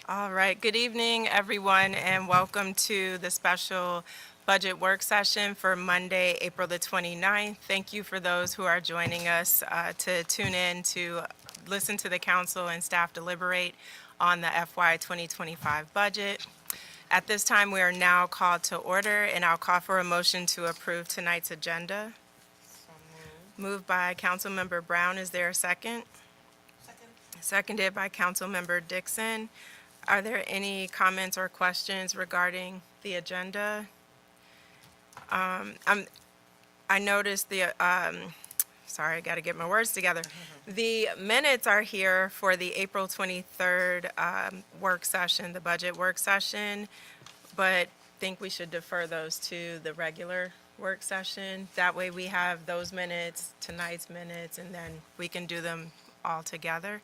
All right, good evening, everyone, and welcome to the special budget work session for Monday, April the 29th. Thank you for those who are joining us to tune in to listen to the council and staff deliberate on the FY 2025 budget. At this time, we are now called to order, and I'll call for a motion to approve tonight's agenda. Moved by Councilmember Brown. Is there a second? Seconded by Councilmember Dixon. Are there any comments or questions regarding the agenda? I noticed sorry, I got to get my words together. The minutes are here for the April 23rd work session, the budget work session, but think we should defer those to the regular work session. That way we have those minutes, tonight's minutes, and then we can do them all together.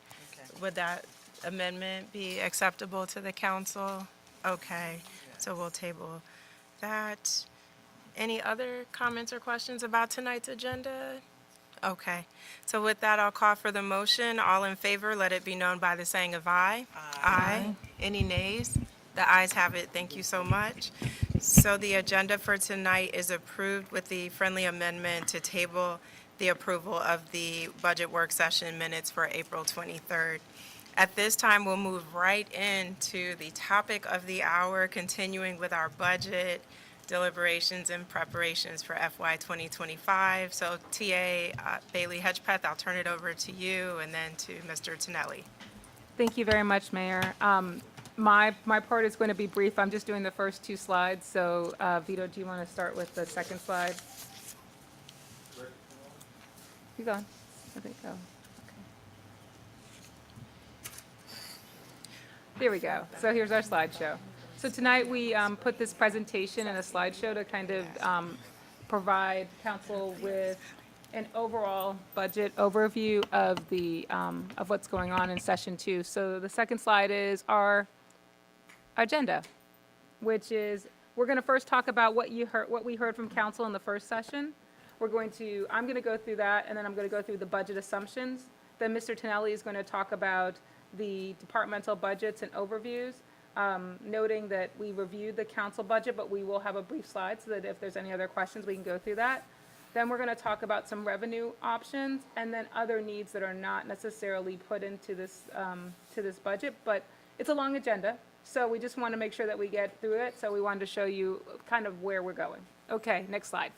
Would that amendment be acceptable to the council? Okay, so we'll table that. Any other comments or questions about tonight's agenda? Okay, so with that, I'll call for the motion. All in favor, let it be known by the saying of aye. Aye. Any nays? The ayes have it. Thank you so much. So the agenda for tonight is approved with the friendly amendment to table the approval of the budget work session minutes for April 23rd. At this time, we'll move right into the topic of the hour, continuing with our budget deliberations and preparations for FY 2025. So TA Bailey Hedgepeth, I'll turn it over to you and then to Mr. Tonelli. Thank you very much, Mayor. My part is going to be brief. I'm just doing the first two slides. So Vito, do you want to start with the second slide? You go. I think so. There we go. So here's our slideshow. So tonight we put this presentation in a slideshow to kind of provide council with an overall budget overview of the of what's going on in session 2. So the second slide is our agenda, which is we're going to first talk about what we heard from council in the first session. I'm going to go through that, and then I'm going to go through the budget assumptions. Then Mr. Tonelli is going to talk about the departmental budgets and overviews, noting that we reviewed the council budget, but we will have a brief slide so that if there's any other questions, we can go through that. Then we're going to talk about some revenue options and then other needs that are not necessarily put into this to this budget, but it's a long agenda, so we just want to make sure that we get through it. So we wanted to show you kind of where we're going. Okay, next slide.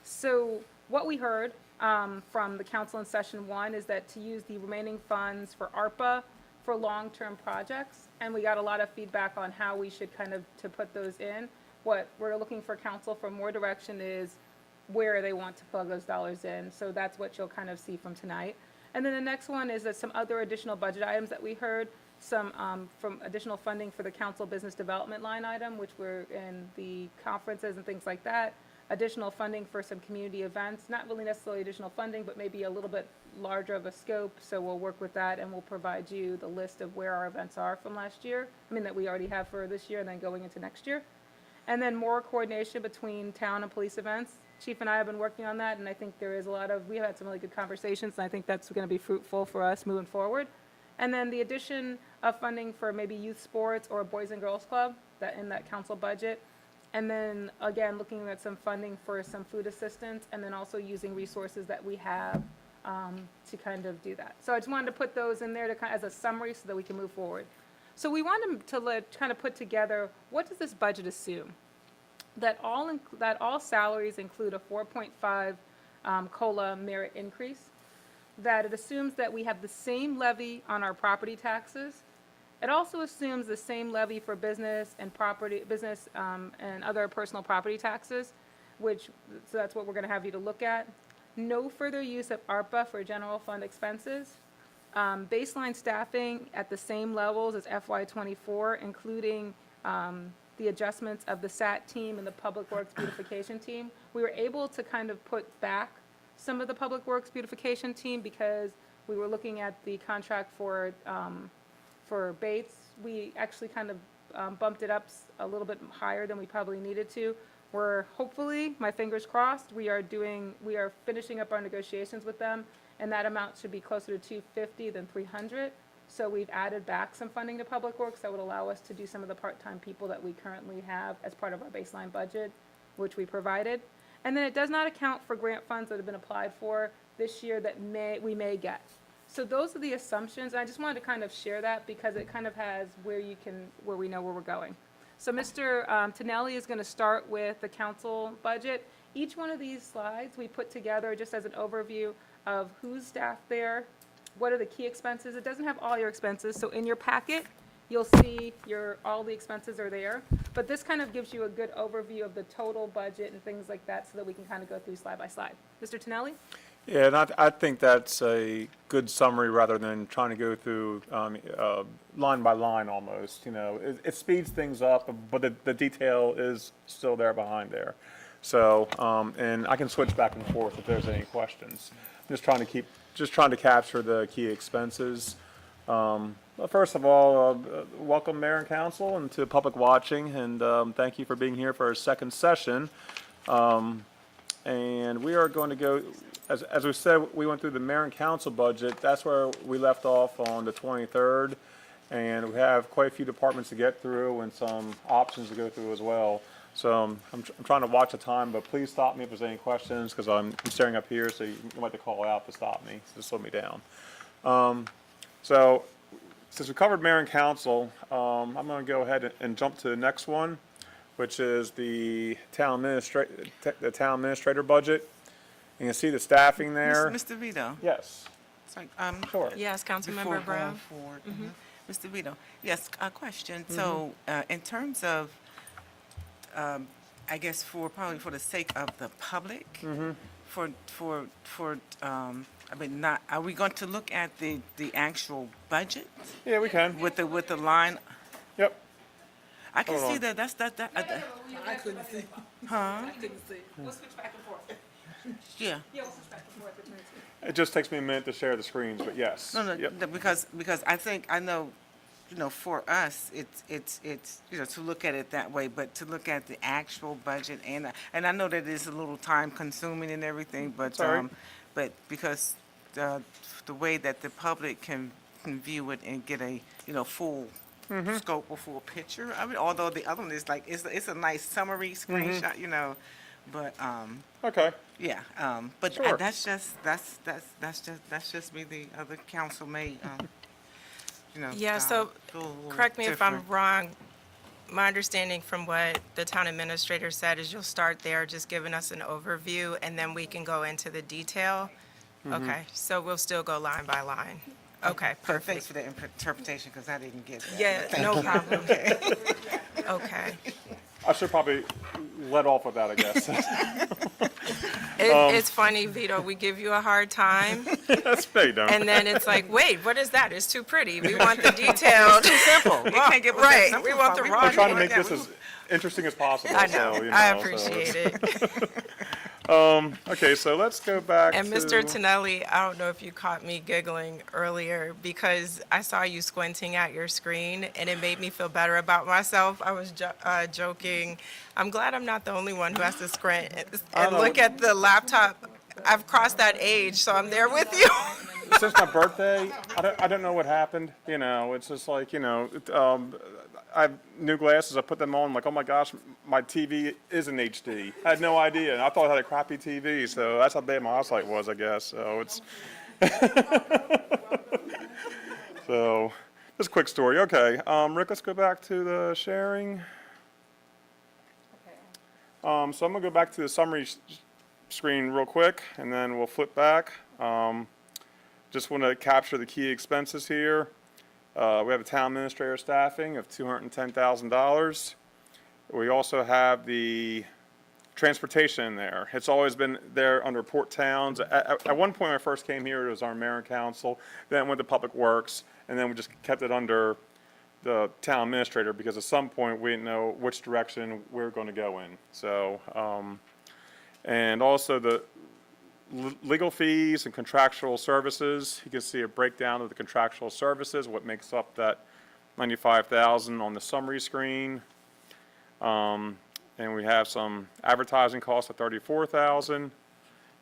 So what we heard from the council in session 1 is that to use the remaining funds for ARPA for long-term projects, and we got a lot of feedback on how we should kind of to put those in. What we're looking for council for more direction is where they want to plug those dollars in. So that's what you'll kind of see from tonight. And then the next one is that some other additional budget items that we heard, some from additional funding for the council business development line item, which were in the conferences and things like that. Additional funding for some community events, not really necessarily additional funding, but maybe a little bit larger of a scope. So we'll work with that and we'll provide you the list of where our events are from last year. That we already have for this year and then going into next year. And then more coordination between town and police events. Chief and I have been working on that, and I think we have had some really good conversations, and I think that's going to be fruitful for us moving forward. And then the addition of funding for maybe youth sports or a Boys and Girls Club in that council budget. And then, again, looking at some funding for some food assistance, and then also using resources that we have to kind of do that. So I just wanted to put those in there as a summary so that we can move forward. So we wanted to kind of put together, what does this budget assume? That all salaries include a 4.5 COLA merit increase. That it assumes that we have the same levy on our property taxes. It also assumes the same levy for business and and other personal property taxes, so that's what we're going to have you to look at. No further use of ARPA for general fund expenses. Baseline staffing at the same levels as FY24, including the adjustments of the SAT team and the Public Works Beautification team. We were able to kind of put back some of the Public Works Beautification team because we were looking at the contract for Bates. We actually kind of bumped it up a little bit higher than we probably needed to. We're hopefully, my fingers crossed, we are finishing up our negotiations with them, and that amount should be closer to 250 than 300. So we've added back some funding to Public Works that would allow us to do some of the part-time people that we currently have as part of our baseline budget, which we provided. And then it does not account for grant funds that have been applied for this year that we may get. So those are the assumptions, and I just wanted to kind of share that because it kind of has where we know where we're going. So Mr. Tonelli is going to start with the council budget. Each one of these slides we put together just as an overview of who's staffed there, what are the key expenses. It doesn't have all your expenses, so in your packet, you'll see all the expenses are there. But this kind of gives you a good overview of the total budget and things like that so that we can kind of go through slide by slide. Mr. Tonelli? Yeah, and I think that's a good summary rather than trying to go through line by line almost. You know, it speeds things up, but the detail is still there behind there. So, and I can switch back and forth if there's any questions. Just trying to capture the key expenses. Well, first of all, welcome Mayor and Council and to public watching, and thank you for being here for our second session. And we are going to go. As we said, we went through the mayor and council budget. That's where we left off on the 23rd. And we have quite a few departments to get through and some options to go through as well. So I'm trying to watch the time, but please stop me if there's any questions because I'm staring up here, so you might have to call out to stop me, to slow me down. So since we covered mayor and council, I'm going to go ahead and jump to the next one, which is the town administrator budget. You can see the staffing there. Mr. Vito. Yes. Sorry, Sure. Yes, before Councilmember going Brown. forward, Mr. Vito, yes, a question. So, in terms of, I guess probably for the sake of the public, I mean, are we going to look at the actual budget Yeah, we can. with the line? Yep. I can Hold see on. that, I couldn't see. huh? I couldn't see. We'll switch back and forth. Yeah. Yeah, we'll switch back and forth. It just takes me a minute to share the screens, but yes. No, Yep. because I know, for us, it's to look at it that way, but to look at the actual budget and I know that it's a little time consuming and everything, but Sorry. but because the way that the public can view it and get a full scope or full picture. I mean, although the other one is like it's a nice summary screenshot, but Okay. yeah, but Sure. that's just me. The other council may, Yeah, so feel a little correct me if I'm different. wrong. My understanding from what the town administrator said is you'll start there, just giving us an overview, and then we can go into the detail. Okay, so we'll still go line by line. Okay, Thanks perfect. for the interpretation, because I didn't get that. Yeah, Thank no you. problem. Okay. I should probably let off with that, I guess. It's funny, Vito, we give you a hard time, That's big, don't and then it's like, wait, what is that? It's too pretty. We want the detailed. Simple. You can't get with that Right, simple we want the part. raw. I'm trying to deal. make this as interesting as possible. I know, so, I so appreciate it's- it. Okay, so let's go back And to. Mr. Tonelli, I don't know if you caught me giggling earlier because I saw you squinting at your screen and it made me feel better about myself. I was joking. I'm glad I'm not the only one who has to squint and know. look at the laptop. I've crossed that age, so I'm there with you. Since my birthday, I don't know what happened. It's just like, I have new glasses. I put them on, like, oh my gosh, my TV is in HD. I had no idea. And I thought I had a crappy TV, so that's how bad my eyesight was, I guess. So it's. So, just a quick story. Okay, Rick, let's go back to the sharing. So I'm gonna go back to the summary screen real quick, and then we'll flip back. Just want to capture the key expenses here. We have a town administrator staffing of $210,000. We also have the transportation in there. It's always been there under Port Towns. At one point when I first came here, it was our mayor and council, then it went to Public Works, and then we just kept it under the town administrator because at some point we didn't know which direction we were going to go in. So, and also the legal fees and contractual services. You can see a breakdown of the contractual services, what makes up that 95,000 on the summary screen. And we have some advertising costs of 34,000.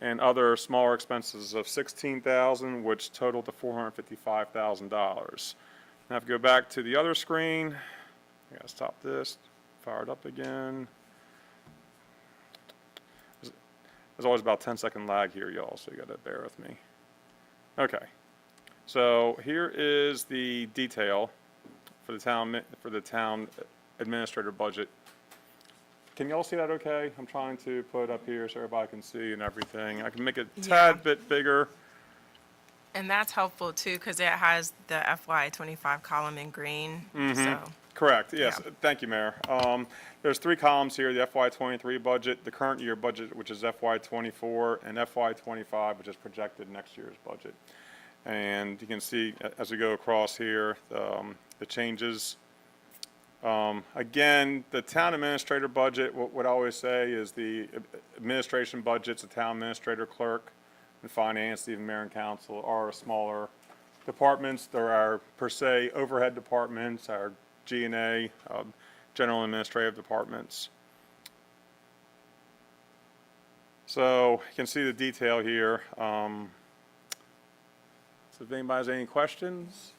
and other smaller expenses of $16,000, which totaled to $455,000. Now, if you go back to the other screen, I gotta stop this, fire it up again. There's always about 10-second lag here, y'all, so you gotta bear with me. Okay, so here is the detail for the town administrator budget. Can y'all see that okay? I'm trying to put it up here so everybody can see and everything. I can make it a tad bit bigger. And that's helpful too, because it has the FY '25 column in green, so. Correct, yes. Yeah. Thank you, Mayor. There's 3 columns here, the FY '23 budget, the current year budget, which is FY '24, and FY '25, which is projected next year's budget. And you can see as we go across here, the changes. Again, the town administrator budget, what I always say is the administration budgets, the town administrator, clerk, and finance, even mayor and council, are smaller departments. There are, per se, overhead departments, our G&A, general administrative departments. So you can see the detail here. So if anybody has any questions?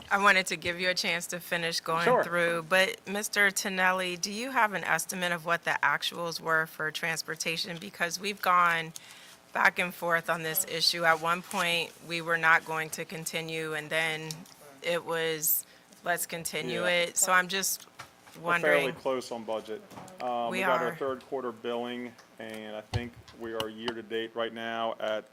I wanted to give you a chance to finish going Sure. through, but Mr. Tonelli, do you have an estimate of what the actuals were for transportation? Because we've gone back and forth on this issue. At one point, we were not going to continue, and then it was, let's continue Yeah. it. So I'm just We're fairly wondering. close on budget. We We got our are. third quarter billing, and I think we are year-to-date right now at,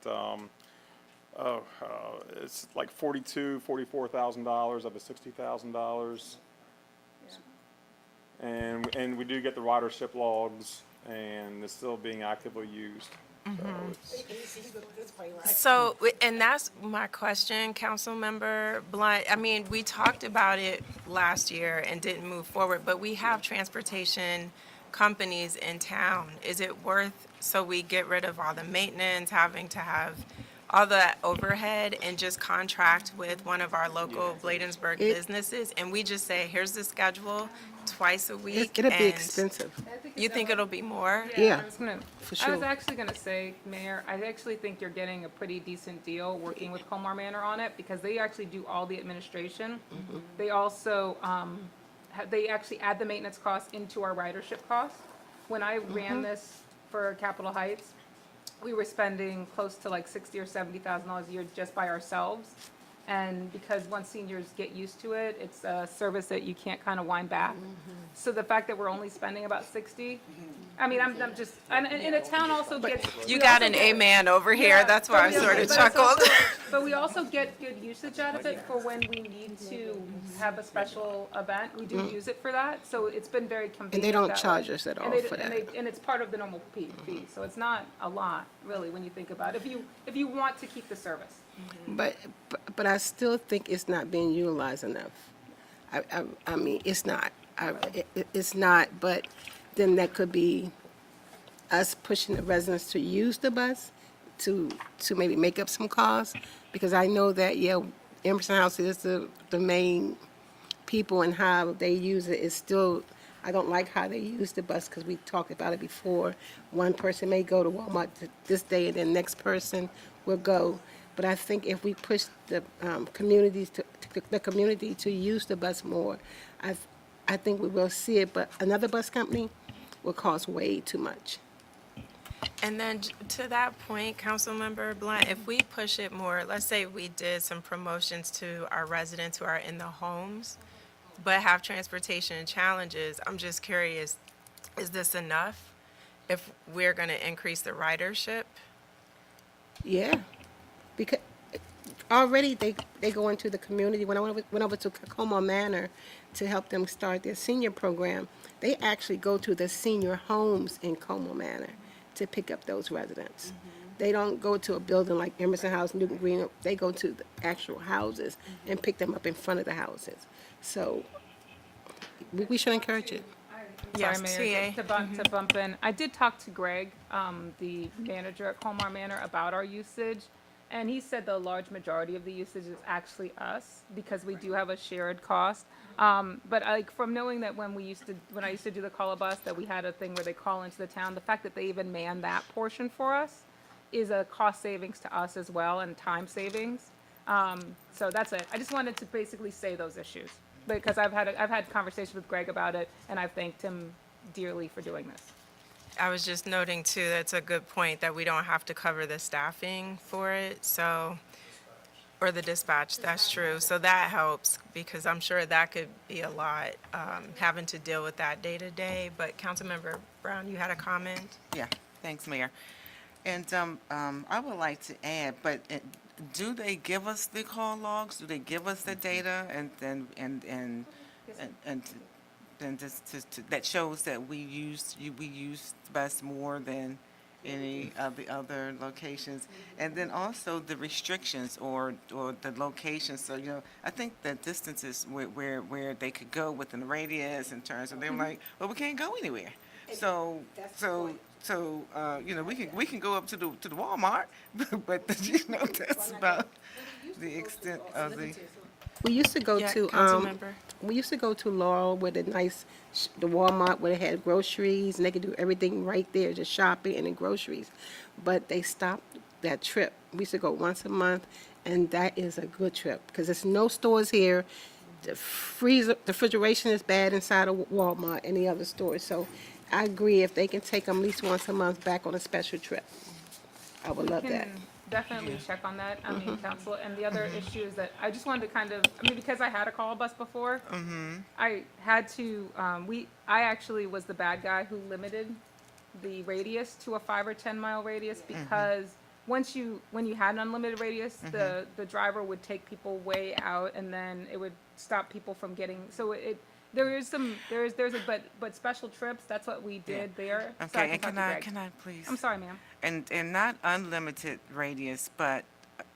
it's like $44,000 of the $60,000. And we do get the ridership logs, and it's still being actively used. So it's- So, and that's my question, Councilmember Blunt. I mean, we talked about it last year and didn't move forward, but we have transportation companies in town. Is it worth, so we get rid of all the maintenance, having to have all the overhead, and just contract with one of our local Bladensburg businesses, and we just say, here's the schedule, twice a week? It'll be and expensive. You think it'll be more? Yeah, I was gonna, for I was sure. actually gonna say, Mayor, I actually think you're getting a pretty decent deal working with Colmar Manor on it, because they actually do all the administration. They also, they actually add the maintenance costs into our ridership costs. When I ran this for Capitol Heights, we were spending close to like $60,000 or $70,000 a year just by ourselves. And because once seniors get used to it, it's a service that you can't kind of wind back. So the fact that we're only spending about 60, I mean, I'm just, and the town also gets. You we got also an get- amen over here, Yeah, that's why I but we- sort but of it's chuckled. also- But we also get good usage out of it for when we need to have a special event. We do use it for that, so it's been very convenient. And they don't that way. charge us at And all they- for and that. And it's part of the normal fee, so it's not a lot, really, when you think about it, if you want to keep the service. But I still think it's not being utilized enough. I mean, it's not. It's not, but then that could be us pushing the residents to use the bus to maybe make up some costs. Because I know that, yeah, Emerson House is the main people, and how they use it is still, I don't like how they use the bus, because we talked about it before. One person may go to Walmart this day, and then next person will go. But I think if we push the the community to use the bus more, I think we will see it. But another bus company will cost way too much. And then to that point, Councilmember Blunt, if we push it more, let's say we did some promotions to our residents who are in the homes, but have transportation challenges, I'm just curious, is this enough if we're going to increase the ridership? Yeah, because already they go into the community. When I went over to Como Manor to help them start their senior program, they actually go to the senior homes in Como Manor to pick up those residents. They don't go to a building like Emerson House, Newton Green. They go to the actual houses and pick them up in front of the houses. So we should encourage it. Yes, Sorry, Mayor, TA. to bump in. I did talk to Greg, the manager at Colmar Manor, about our usage, and he said the large majority of the usage is actually us, because we do have a shared cost. But like, from knowing that when I used to do the call a bus, that we had a thing where they call into the town, the fact that they even man that portion for us, is a cost savings to us as well and time savings. So that's it. I just wanted to basically say those issues because I've had conversations with Greg about it, and I've thanked him dearly for doing this. I was just noting too, that's a good point, that we don't have to cover the staffing for it, so, or the dispatch, that's true. So that helps, because I'm sure that could be a lot, having to deal with that day to day. But Councilmember Brown, you had a comment? Yeah, thanks, Mayor. And I would like to add, but do they give us the call logs? Do they give us the data and that shows that we use the bus more than any of the other locations? And then also the restrictions or the locations. So, I think the distances where they could go within the radius in terms of, they were like, well, we can't go anywhere. So, we can go up to the Walmart, but that's about the extent of the. We used to go Yeah, to, Councilmember. we used to go to Laurel with a nice, the Walmart where they had groceries and they could do everything right there, just shopping and the groceries. But they stopped that trip. We used to go once a month, and that is a good trip because there's no stores here. The refrigeration is bad inside of Walmart and the other stores. So I agree if they can take them at least once a month back on a special trip. I would love that. Can definitely check on that, council. And the other issue is that I just wanted to kind of, because I had a call bus before, I had to, I actually was the bad guy who limited the radius to a 5 or 10 mile radius because when you had an unlimited radius, the driver would take people way out and then it would stop people from getting, so there's a, but special trips, that's what we did there. So Okay, and talk to Greg. can I please? I'm sorry, ma'am. And not unlimited radius, but,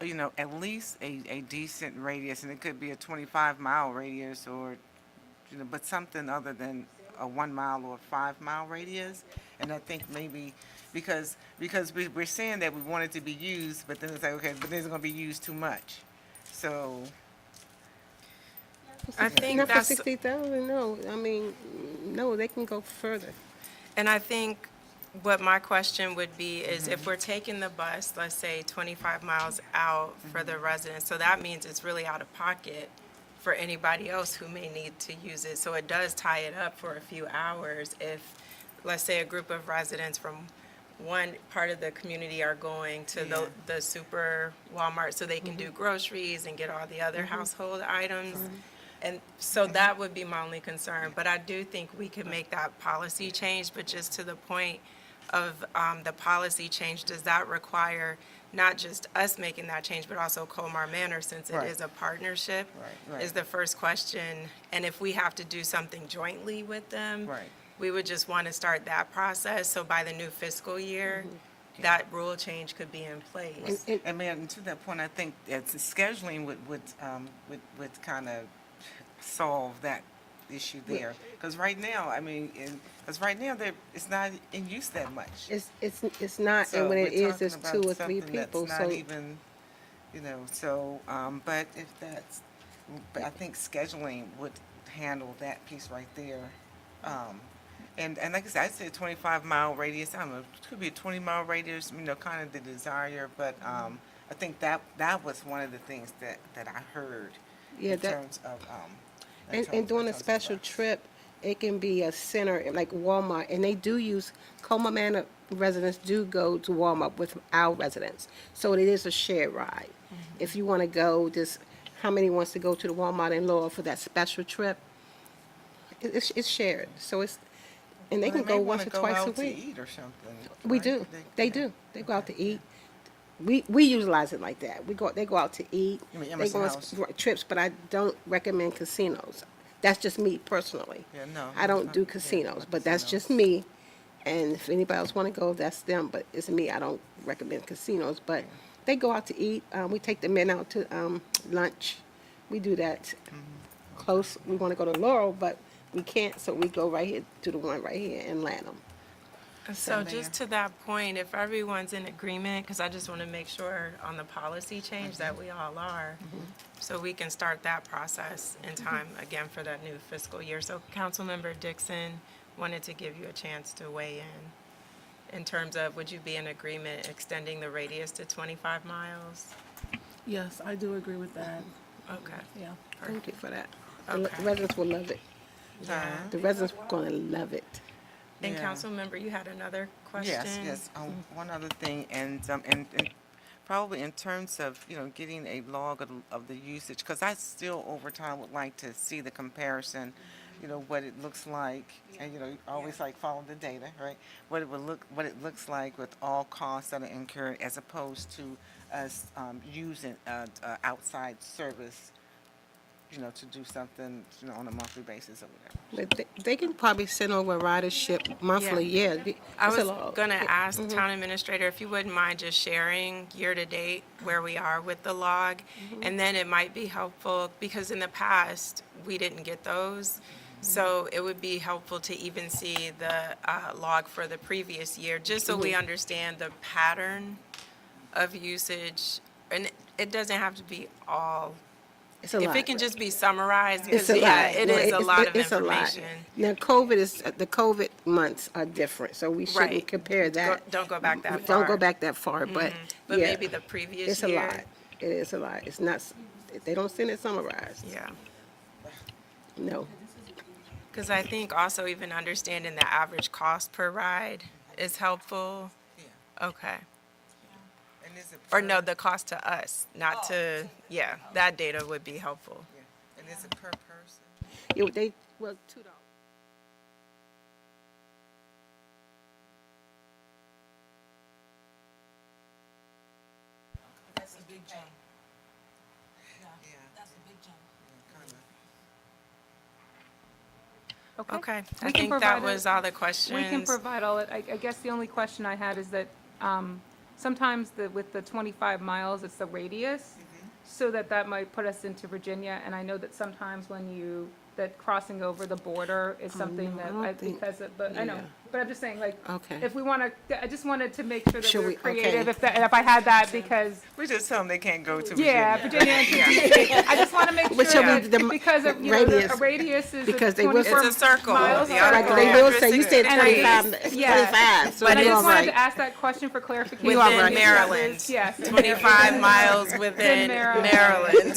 at least a decent radius, and it could be a 25-mile radius or, but something other than a 1 mile or 5 mile radius. And I think maybe, because we're saying that we want it to be used, but then it's like, okay, but then it's gonna be used too much. So, I think Not for that's, 60,000, no. I mean, no, they can go further. and I think what my question would be is if we're taking the bus, let's say 25 miles out for the residents, so that means it's really out of pocket for anybody else who may need to use it. So it does tie it up for a few hours if, let's say, a group of residents from one part of the community are going to the super Walmart so they can do groceries and get all the other household items. And so that would be my only concern. But I do think we could make that policy change, but just to the point of the policy change, does that require not just us making that change, but also Colmar Manor, since it Right. is a partnership? Right. Is the first question. And if we have to do something jointly with them, Right. we would just want to start that process. So by the new fiscal year, that rule change could be in place. and man, to that point, I think that scheduling would kind of solve that issue there. Because right now, it's not in use that much. It's not, So and when it we're is, it's talking 2 or about 3 something that's people, not so. even, but but I think scheduling would handle that piece right there. And like I said, I'd say a 25-mile radius. I don't know, it could be a 20-mile radius, kind of the desire, but I think that was one of the things that I heard Yeah, in that- terms of. And doing a special trip, it can be a center, like Walmart, and they do use, Colma Manor residents do go to Walmart with our residents. So it is a shared ride. If you want to go, just, how many wants to go to the Walmart in Laurel for that special trip? It's shared, so it's, and they can go once or twice a To week. eat or something. We right? do, they do, they go out to eat. We utilize it like that. They go out to eat. You mean They Emerson go on House? trips, but I don't recommend casinos. That's just me personally. Yeah, no, I don't no, do yeah, casinos, no but that's casinos. just me. And if anybody else want to go, that's them, but it's me. I don't recommend casinos, but they go out to eat. We take the men out to lunch. We do that Mm-hmm. close. We want to go to Laurel, but we can't, so we go right here to the one right here in Lanham. So just to that point, if everyone's in agreement, because I just want to make sure on the policy change that we all are, so we can start that process in time, again, for that new fiscal year. So Councilmember Dixon wanted to give you a chance to weigh in, in terms of, would you be in agreement extending the radius to 25 miles? Yes, I do agree with that. Okay. Yeah. Thank you for that. The Okay. residents will love it. Yeah. The residents are gonna love it. And Yeah. Councilmember, you had another question? Yes. One other thing, and probably in terms of, getting a log of the usage, because I still over time would like to see the comparison, what it looks like, and, you always like follow the data, right? What it looks like with all costs that are incurred as opposed to us, using, outside service, to do something, on a monthly basis or whatever. But they can probably send over a ridership monthly, yeah. I It's a was log. gonna ask Town Administrator if you wouldn't mind just sharing year-to-date where we are with the log. And then it might be helpful, because in the past, we didn't get those. So it would be helpful to even see the log for the previous year, just so we understand the pattern of usage. And it doesn't have to be all, It's a if lot. it can just be summarized, It's because, a yeah, lot. it No, is a lot of it's a lot. information. Now, the COVID months are different, so we shouldn't Right. compare that. Don't go back that far. Don't go back that far, but But yeah, maybe the previous it's a year. lot. It is a lot. It's not, they don't send it summarized. Yeah. No. Because I think also even understanding the average cost per ride is helpful. Yeah. Okay. And is it Or per- no, the cost to us, not to, yeah, that data would be helpful. Yeah. And is it per person? Well, $2. That's a big jump. Yeah. That's a big jump. Kinda. Okay, We I can think that provide was all the questions. We can provide all it. I guess the only question I had is that sometimes with the 25 miles, it's the radius, so that might put us into Virginia. And I know that sometimes that crossing over the border is something no, I don't think- but I know. yeah. But I'm just saying, like, Okay. if we want to, I just wanted to make sure that Should we were we- okay. creative. If I had that, because We just tell them they can't go to Virginia. yeah, Virginia and TTA. I just want to make sure But shall we- that the because of, radius, a radius is because a they will- 24 It's a circle. miles. The Like article they will say, you 160. said And I 25, just- yeah. 25, so But I you're just all wanted right. to ask that question for clarification. You are Within right. Maryland. Yes. 25 miles within Maryland. Maryland.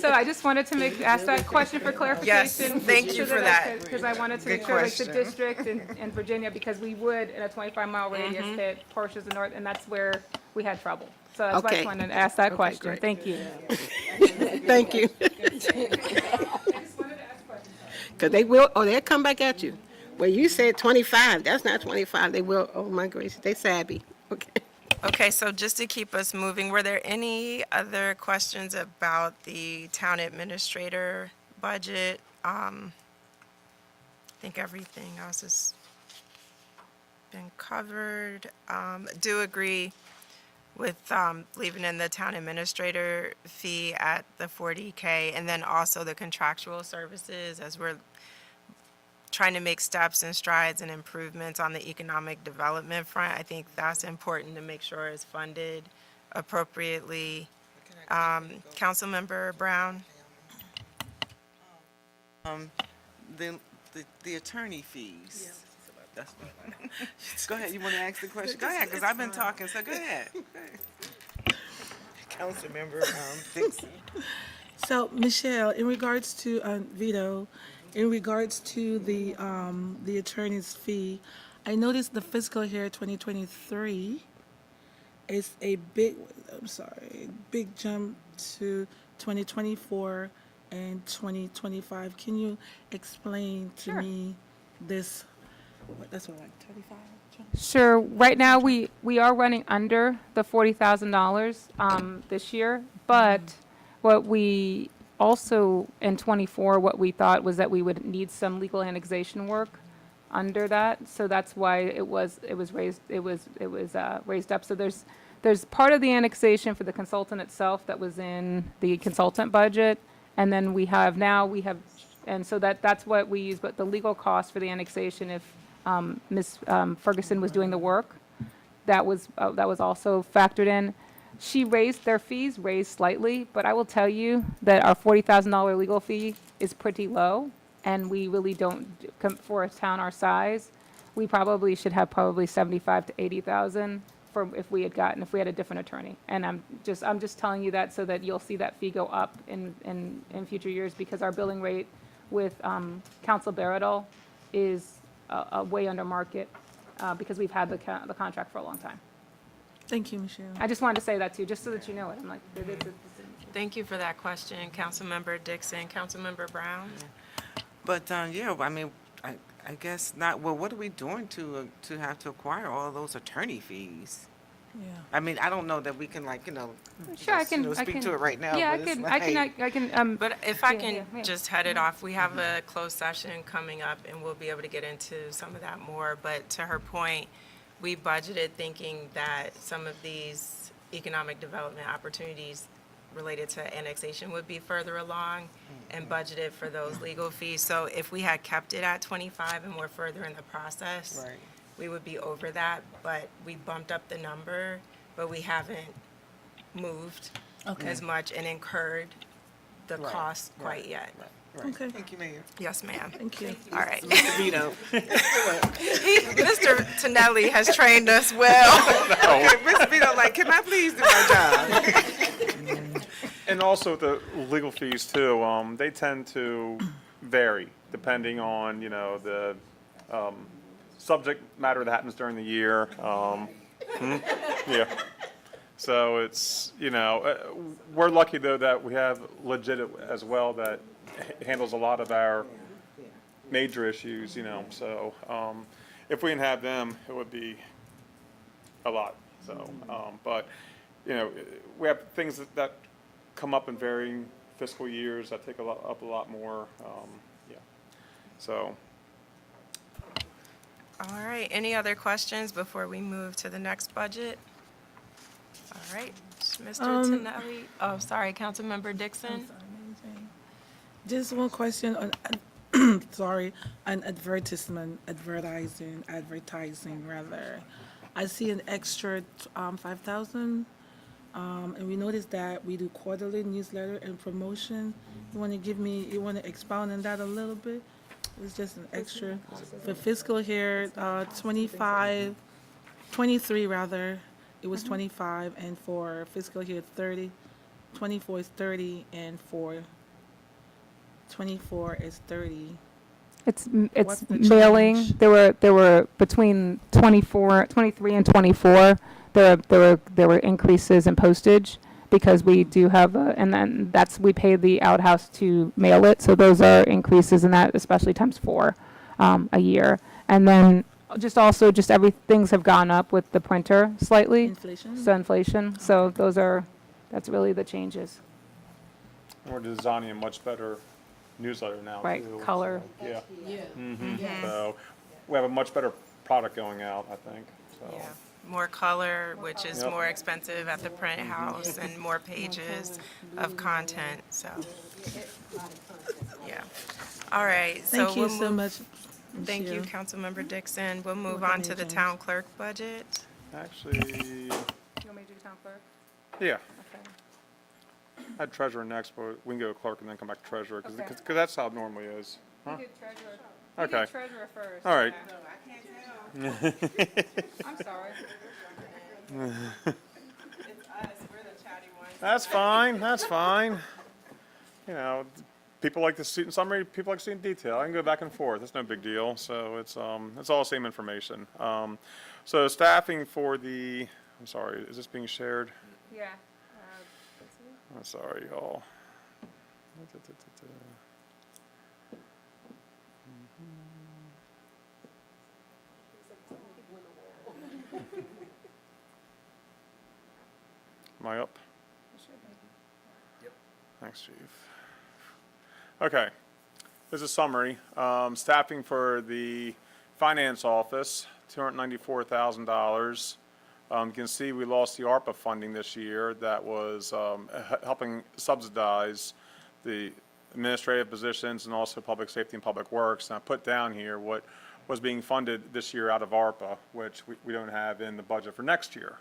So I just wanted to ask that question for clarification. thank you for that. Because I wanted to Good make sure, like, the question. district and Virginia, because we would, in a 25-mile radius, hit portions of north, and that's where we had trouble. So that's why I Okay. just wanted to ask that Okay, question. great. Thank you. Thank you. Because they'll come back at you. Well, you said 25, that's not 25, they will, oh my gracious, they savvy, okay. Okay, so just to keep us moving, were there any other questions about the town administrator budget? I think everything else has been covered. Do agree with leaving in the town administrator fee at the 40K, and then also the contractual services, as we're trying to make steps and strides and improvements on the economic development front. I think that's important to make sure it's funded appropriately. Councilmember Brown? The attorney fees. That's what- Go ahead, you want to ask the question? Go ahead, because I've been talking, so go ahead. Councilmember Dixon. So, Michelle, in regards to, Vito, in regards to the attorney's fee, I noticed the fiscal year 2023 is a big jump to 2024 and 2025. Can you explain to Sure. me this, that's what, like 35? Sure. Right now, we are running under the $40,000 this year, but what we also, in '24, what we thought was that we would need some legal annexation work under that, so that's why it was raised, raised up. So there's part of the annexation for the consultant itself that was in the consultant budget, and then and so that's what we use, but the legal cost for the annexation, if Ms. Ferguson was doing the work, that was also factored in. Their fees raised slightly, but I will tell you that our $40,000 legal fee is pretty low, and we really don't, for a town our size, we probably should have probably 75 to 80,000 for if we had a different attorney. And I'm just telling you that so that you'll see that fee go up in future years, because our billing rate with Council Baradol is way under market, because we've had the contract for a long time. Thank you, Michelle. I just wanted to say that to you, just so that you know it. I'm like, Thank you for that question, Councilmember Dixon. Councilmember Brown? But, yeah, I mean, I guess not, well, what are we doing to have to acquire all those attorney fees? Yeah. I mean, I don't know that we can, like, sure, I just, can. speak to it right now. Yeah, but it's I can. But if I Yeah, can yeah. just head it off, we have a closed session coming up, and we'll be able to get into some of that more. But to her point, we budgeted thinking that some of these economic development opportunities related to annexation would be further along, and budgeted for those legal fees. So if we had kept it at 25 and we're further in the process, Right. we would be over that. But we bumped up the number, but we haven't moved as much and incurred the Right, cost right, quite yet. Right. Okay. Thank you, Mayor. Yes, ma'am. Thank you. All right. Mr. Vito. Mr. Tonelli has trained us well. Okay, Mr. Vito, like, can I please do my job? And also the legal fees too, they tend to vary depending on, the, subject matter that happens during the year. Yeah. So it's, we're lucky though that we have legit as well that handles a lot of our major issues, so, if we didn't have them, it would be a lot, so, but, we have things that come up in varying fiscal years that take up a lot more, yeah, so. All right, any other questions before we move to the next budget? All right, Mr. Tonelli, oh, sorry, Councilmember Dixon? Just one question on, sorry, on advertising rather. I see an extra 5,000, and we noticed that we do quarterly newsletter and promotion. You want to expound on that a little bit? It's just an extra for fiscal year 23 rather. It was 25, and for fiscal year 24 is 30, and for 24 is 30. It's What's the mailing. change? There were between 23 and 24. There were increases in postage, because we do have and then we pay the outhouse to mail it. So those are increases in that, especially times 4 a year. And then just things have gone up with the printer slightly. Inflation? So inflation. So that's really the changes. We're designing a much better newsletter now, Right, too. color. Yeah. So, we have a much better product going out, I think, so. Yeah, more color, which is Yep. more expensive at the print house, and more pages of content, so. Yeah, all right, so Thank you we'll so move. much. Thank you, Michelle. Councilmember Dixon. We'll move Welcome, on to the James. town clerk budget. Actually, You want me to do town clerk? yeah, Okay. I had treasurer next, but we can go clerk and then come back to treasurer, Okay. because that's how it normally is. Huh? You did treasurer. Okay. Treasurer first. All right. I'm sorry. That's fine, that's fine. People like to see in summary, people like to see in detail. I can go back and forth, it's no big deal, so it's all the same information. So staffing for I'm sorry, is this being shared? Yeah. I'm sorry, y'all. Am I up? Thanks, Chief. Okay, there's a summary. Staffing for the finance office, $294,000. You can see we lost the ARPA funding this year that was helping subsidize the administrative positions and also public safety and public works. And I put down here what was being funded this year out of ARPA, which we don't have in the budget for next year.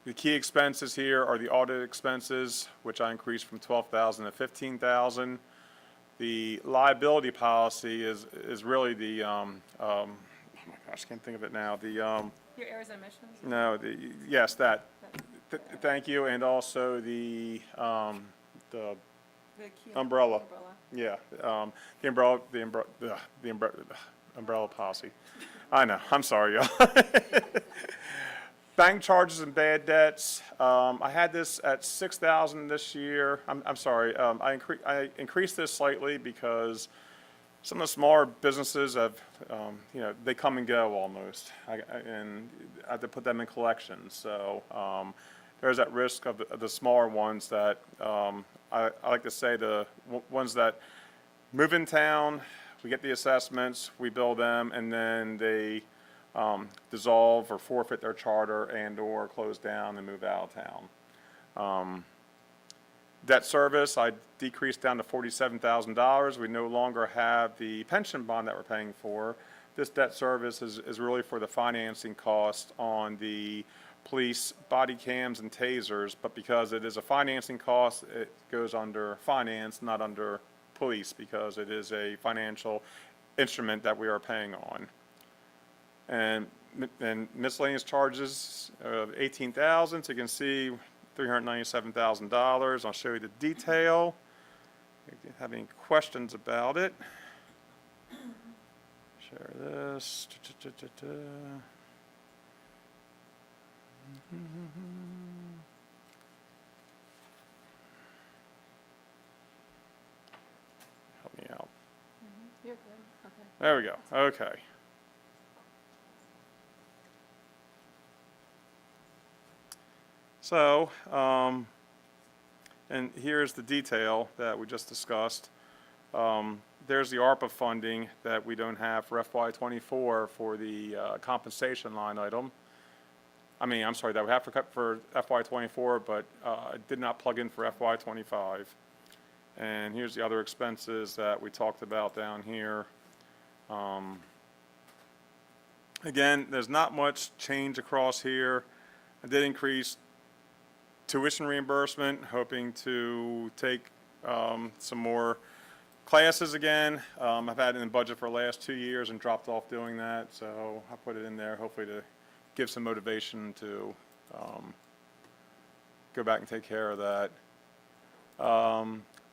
The key expenses here are the audit expenses, which I increased from 12,000 to 15,000. The liability policy is really the, oh my gosh, I can't think of it now, the, Your errors and omissions? no, yes, that, thank you, and also the umbrella. Yeah, the umbrella policy. I know, I'm sorry, y'all. Bank charges and bad debts, I had this at 6,000 this year. I'm sorry, I increased this slightly because some of the smaller businesses have, they come and go almost. And I have to put them in collections, so, there's that risk of the smaller ones that, I like to say the ones that move in town, we get the assessments, we bill them, and then they dissolve or forfeit their charter and/or close down and move out of town. Debt service, I decreased down to $47,000. We no longer have the pension bond that we're paying for. This debt service is really for the financing cost on the police body cams and tasers, but because it is a financing cost, it goes under finance, not under police, because it is a financial instrument that we are paying on. And miscellaneous charges of 18,000, so you can see $397,000. I'll show you the detail. If you have any questions about it. Share this. Help me out. You're good, okay. There we go, okay. So, and here's the detail that we just discussed. There's the ARPA funding that we don't have for FY24 for the compensation line item. I'm sorry, that we have for FY24, but it did not plug in for FY25. And here's the other expenses that we talked about down here. Again, there's not much change across here. I did increase tuition reimbursement, hoping to take some more classes again. I've had it in budget for the last 2 years and dropped off doing that, so I put it in there hopefully to give some motivation to go back and take care of that.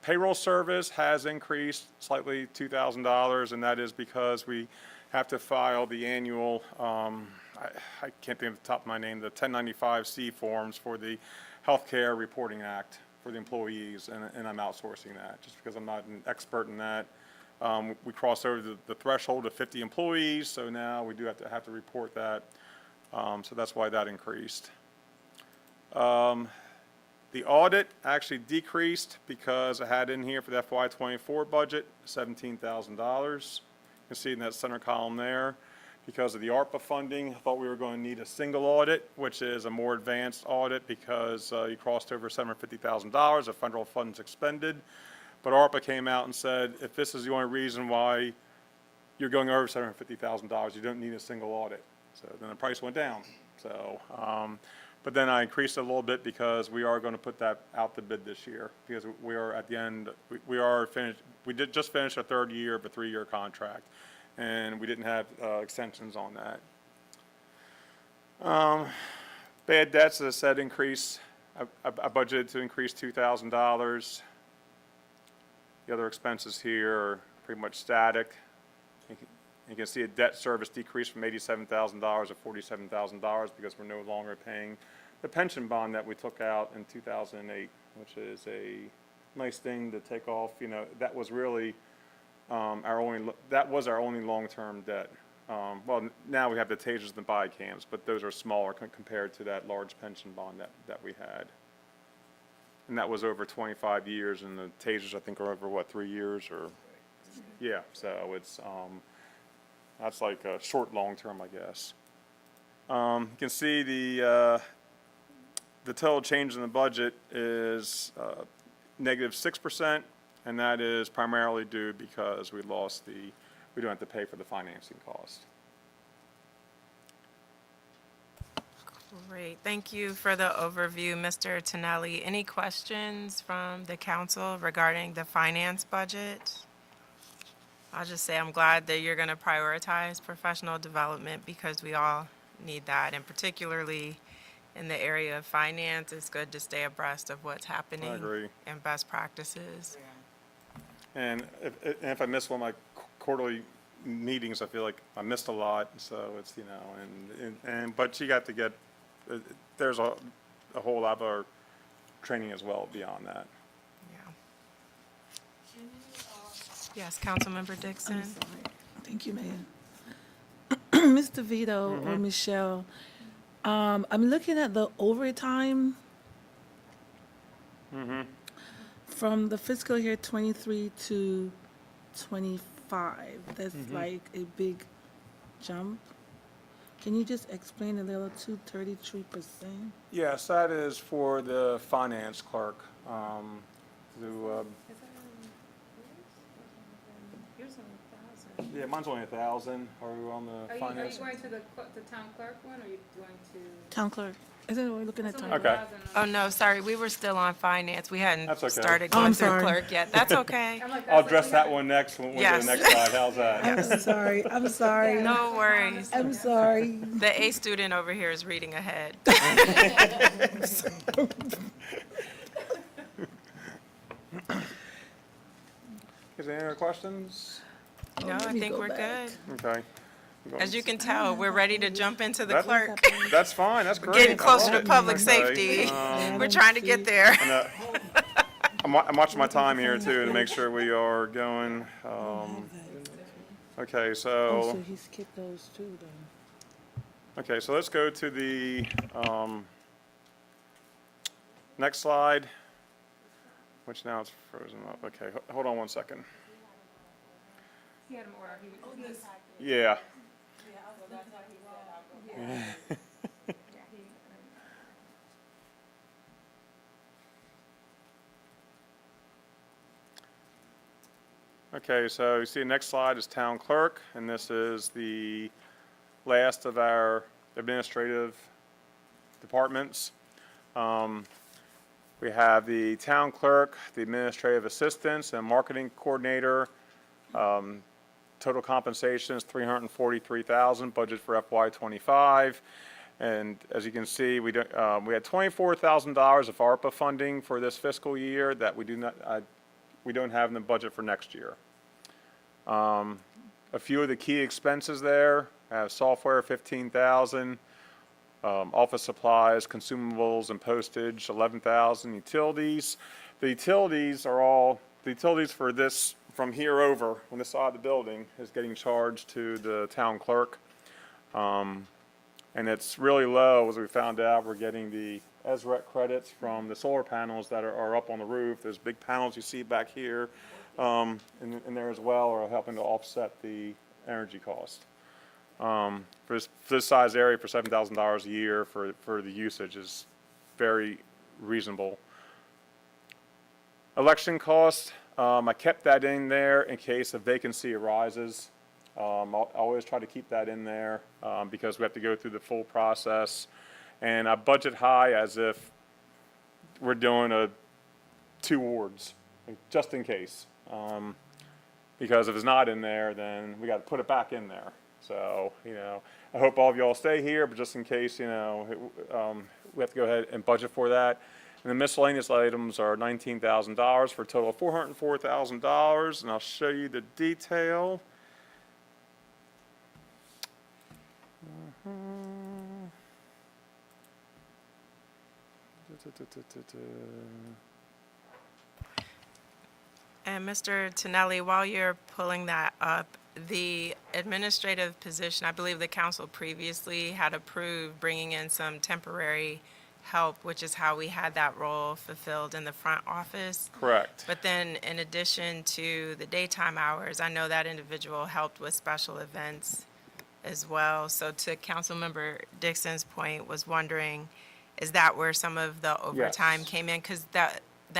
Payroll service has increased slightly $2,000, and that is because we have to file the annual, I can't think of the top of my name, the 1095C forms for the Healthcare Reporting Act for the employees, and I'm outsourcing that just because I'm not an expert in that. We crossed over the threshold of 50 employees, so now we do have to report that. So that's why that increased. The audit actually decreased because I had in here for the FY24 budget $17,000. You can see in that center column there. Because of the ARPA funding, I thought we were going to need a single audit, which is a more advanced audit because you crossed over $750,000 of federal funds expended. But ARPA came out and said, if this is the only reason why you're going over $750,000, you don't need a single audit. So then the price went down. So, but then I increased it a little bit because we are going to put that out to bid this year because we are at the end, we are finished, we did just finish a third year of a 3-year contract. And we didn't have extensions on that. Bad debts, as I said, increase. I budgeted to increase $2,000. The other expenses here are pretty much static. You can see a debt service decrease from $87,000 to $47,000 because we're no longer paying the pension bond that we took out in 2008, which is a nice thing to take off. That was really that was our only long-term debt. Well, now we have the tasers and the body cams, but those are smaller compared to that large pension bond that we had. And that was over 25 years, and the tasers, I think, are over, 3 years or, yeah, so it's, that's like a short, long-term, I guess. You can see the total change in the budget is negative 6%. And that is primarily due because we don't have to pay for the financing cost. Great, thank you for the overview, Mr. Tonelli. Any questions from the council regarding the finance budget? I'll just say I'm glad that you're going to prioritize professional development because we all need that, and particularly in the area of finance, it's good to stay abreast of what's happening agree. and best practices. And if I miss one of my quarterly meetings, I feel like I missed a lot, so it's, you know, but you got to get, there's a whole lot of our training as well beyond that. Yeah. Yes, Councilmember Dixon. Thank you, Mayor. Mr. Vito or Michelle, I'm looking at the overtime from the fiscal year 23 to 25. That's like a big jump. Can you just explain a little to 33%? Yes, that is for the finance clerk, to, yeah, mine's only 1,000. Are we on the finance? going to the town clerk one, or are you going to? Town clerk. Isn't it we're looking at town? Okay. Oh, no, sorry, we were still on finance. We hadn't That's okay. started Oh, I'm going through sorry. clerk yet. That's okay. I'll address that one next when we go to the Yes. next slide. How's that? I'm sorry. I'm sorry. No worries. I'm sorry. The A student over here is reading ahead. Is there any other questions? No, I let me think go we're back. good. Okay. As you can tell, we're ready to jump into the That- clerk. That's fine, that's great. Getting I closer love to it. public Okay, safety. We're trying to get there. And, I'm watching my time here too to make sure we are going, okay, Oh, so, so he skipped those too then. okay, so let's go to the, next slide, which now it's frozen up. Okay, hold on one second. He had him order. Yeah. Okay, so you see the next slide is town clerk, and this is the last of our administrative departments. We have the town clerk, the administrative assistants, and marketing coordinator. Total compensation is $343,000, budget for FY '25. And as you can see, we had $24,000 of ARPA funding for this fiscal year that we don't have in the budget for next year. A few of the key expenses there have software, $15,000, office supplies, consumables, and postage, $11,000, utilities. The utilities for this, from here over, on this side of the building, is getting charged to the town clerk. And it's really low, as we found out. We're getting the SREC credits from the solar panels that are up on the roof. Those big panels you see back here, in there as well, are helping to offset the energy cost. For this size area, for $7,000 a year for the usage is very reasonable. Election cost, I kept that in there in case a vacancy arises. I'll always try to keep that in there, because we have to go through the full process. And I budget high as if we're doing 2 wards, just in case. Because if it's not in there, then we got to put it back in there. So, you know, I hope all of y'all stay here, but just in case, you know, we have to go ahead and budget for that. And the miscellaneous items are $19,000 for a total of $404,000, and I'll show you the detail. And Mr. Tonelli, while you're pulling that up, the administrative position, I believe the council previously had approved bringing in some temporary help, which is how we had that role fulfilled in the front office. Correct. But then in addition to the daytime hours, I know that individual helped with special events as well. So to Councilmember Dixon's point, was wondering, is that where some of the overtime Yes. came in? Because the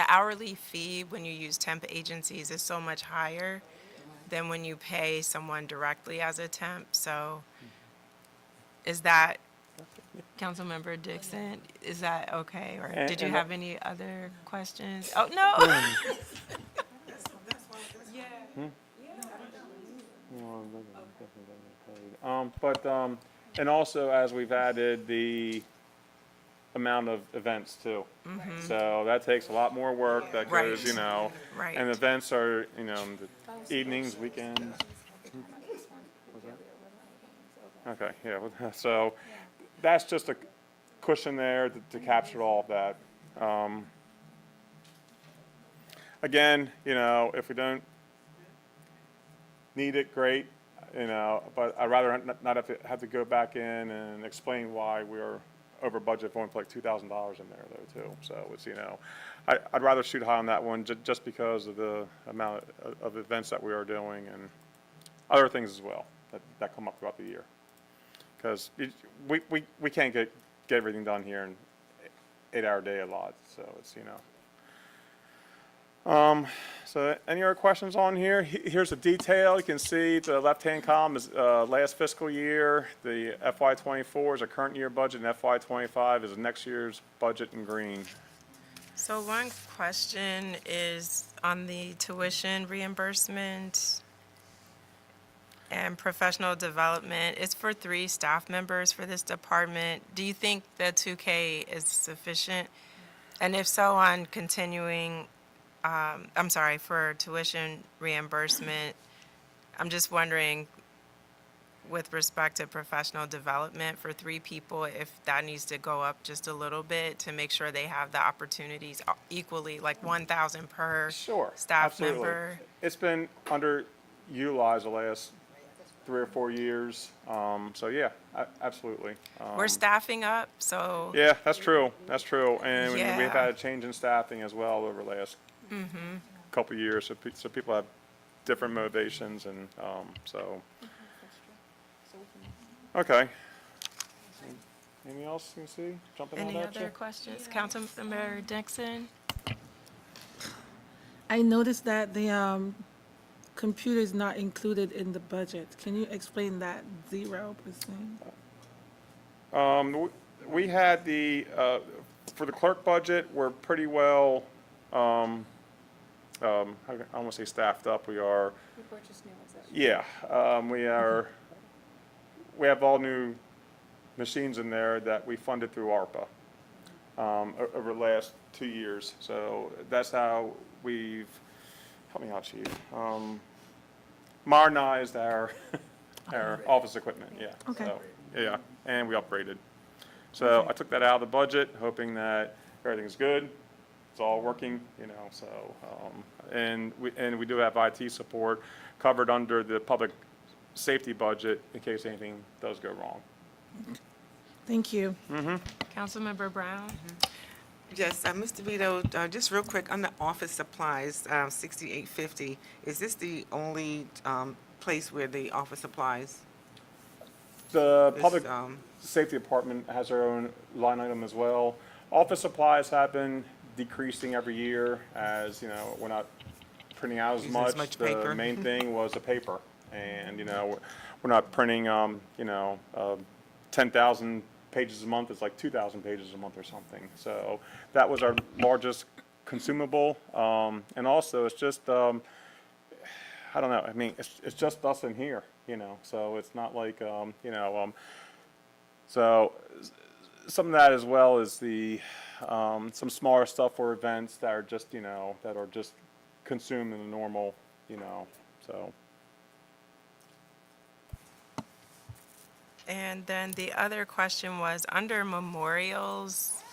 hourly fee when you use temp agencies is so much higher than when you pay someone directly as a temp. So is that, Councilmember Dixon, is that okay? Or And- did you and have any other questions? Oh, no. And also as we've added the amount of events too. So that takes a lot more work, that goes, Right. you know. Right. And events are, you know, the evenings, weekends. Okay, yeah, so that's just a cushion there to capture all of that. Again, you know, if we don't need it, great, you know, but I'd rather not have to go back in and explain why we're over budget for only like $2,000 in there though too. So it's, you know, I'd rather shoot high on that one just because of the amount of events that we are doing and other things as well that come up throughout the year. Because we can't get everything done here in 8-hour day a lot, so it's, you know. So any other questions on here? Here's the detail. You can see the left-hand column is last fiscal year. The FY24 is a current year budget, and FY25 is next year's budget in green. So one question is on the tuition reimbursement and professional development. It's for 3 staff members for this department. Do you think the 2K is sufficient? And if so, on continuing, for tuition reimbursement, I'm just wondering, with respect to professional development for 3 people, if that needs to go up just a little bit to make sure they have the opportunities equally, like 1,000 per Sure, staff absolutely. member? It's been underutilized the last 3 or 4 years. So yeah, absolutely. We're staffing up, so. Yeah, that's true. That's true. And we've Yeah. had a change in staffing as well over the last couple of years. So people have different motivations and, so. Okay. Anything else you can see jumping out Any at you? other questions? Councilmember Dixon? I noticed that the computer is not included in the budget. Can you explain that 0%? We had for the clerk budget, we're pretty well, I won't say staffed up, we are. We purchased new ones. Yeah, we have all new machines in there that we funded through ARPA, over the last 2 years. So that's how we've, help me out, Chief, modernized our office equipment, yeah. Okay. So, yeah, and we upgraded. So I took that out of the budget, hoping that everything's good, it's all working, you know, so, and we do have IT support covered under the public safety budget in case anything does go wrong. Thank you. Councilmember Brown? Yes, Mr. Vito, just real quick, on the office supplies, 6850, is this the only place where the office supplies? The is, public safety department has their own line item as well. Office supplies have been decreasing every year as, you know, we're not printing out as Using as much. much The paper. main thing was the paper. And, you know, we're not printing, 10,000 pages a month. It's like 2,000 pages a month or something. So that was our largest consumable. And also, it's just, I don't know. I mean, it's just us in here, you know. So it's not like, so some of that as well is the some smaller stuff for events that are just, you know, that are just consumed in the normal, you know. So. And then the other question was, under memorials,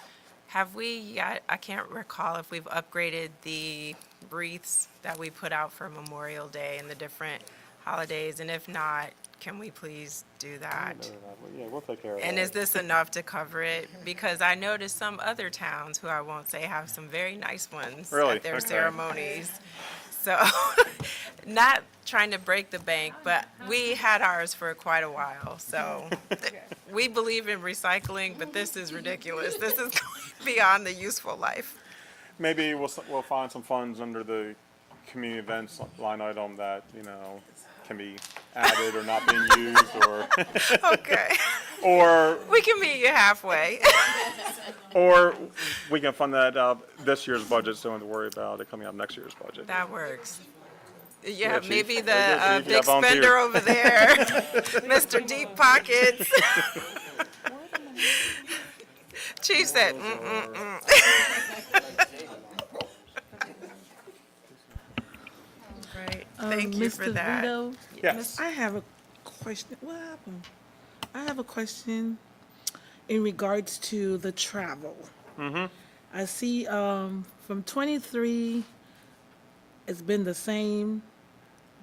have we yet, I can't recall if we've upgraded the wreaths that we put out for Memorial Day and the different holidays, and if not, can we please do that? Yeah, we'll take care of that. And is this enough to cover it? Because I noticed some other towns, who I won't say, have some very nice ones Really? at their Okay. ceremonies. So, not trying to break the bank, but we had ours for quite a while, so we believe in recycling, but this is ridiculous. This is going beyond the useful life. Maybe we'll find some funds under the community events line item that, you know, can be added or not being used, or Okay, or we can meet you halfway. or we can fund that out of this year's budget, so we don't have to worry about it coming out of next year's budget. That works. Yeah, Chief. maybe There you go, the Chief. You big got volunteered. spender over there, Mr. Deep Pockets. Chief said, Right, thank you for Mr. that. Vito, Yes. I have a question. What happened? I have a question in regards to the travel. I see from 23, it's been the same,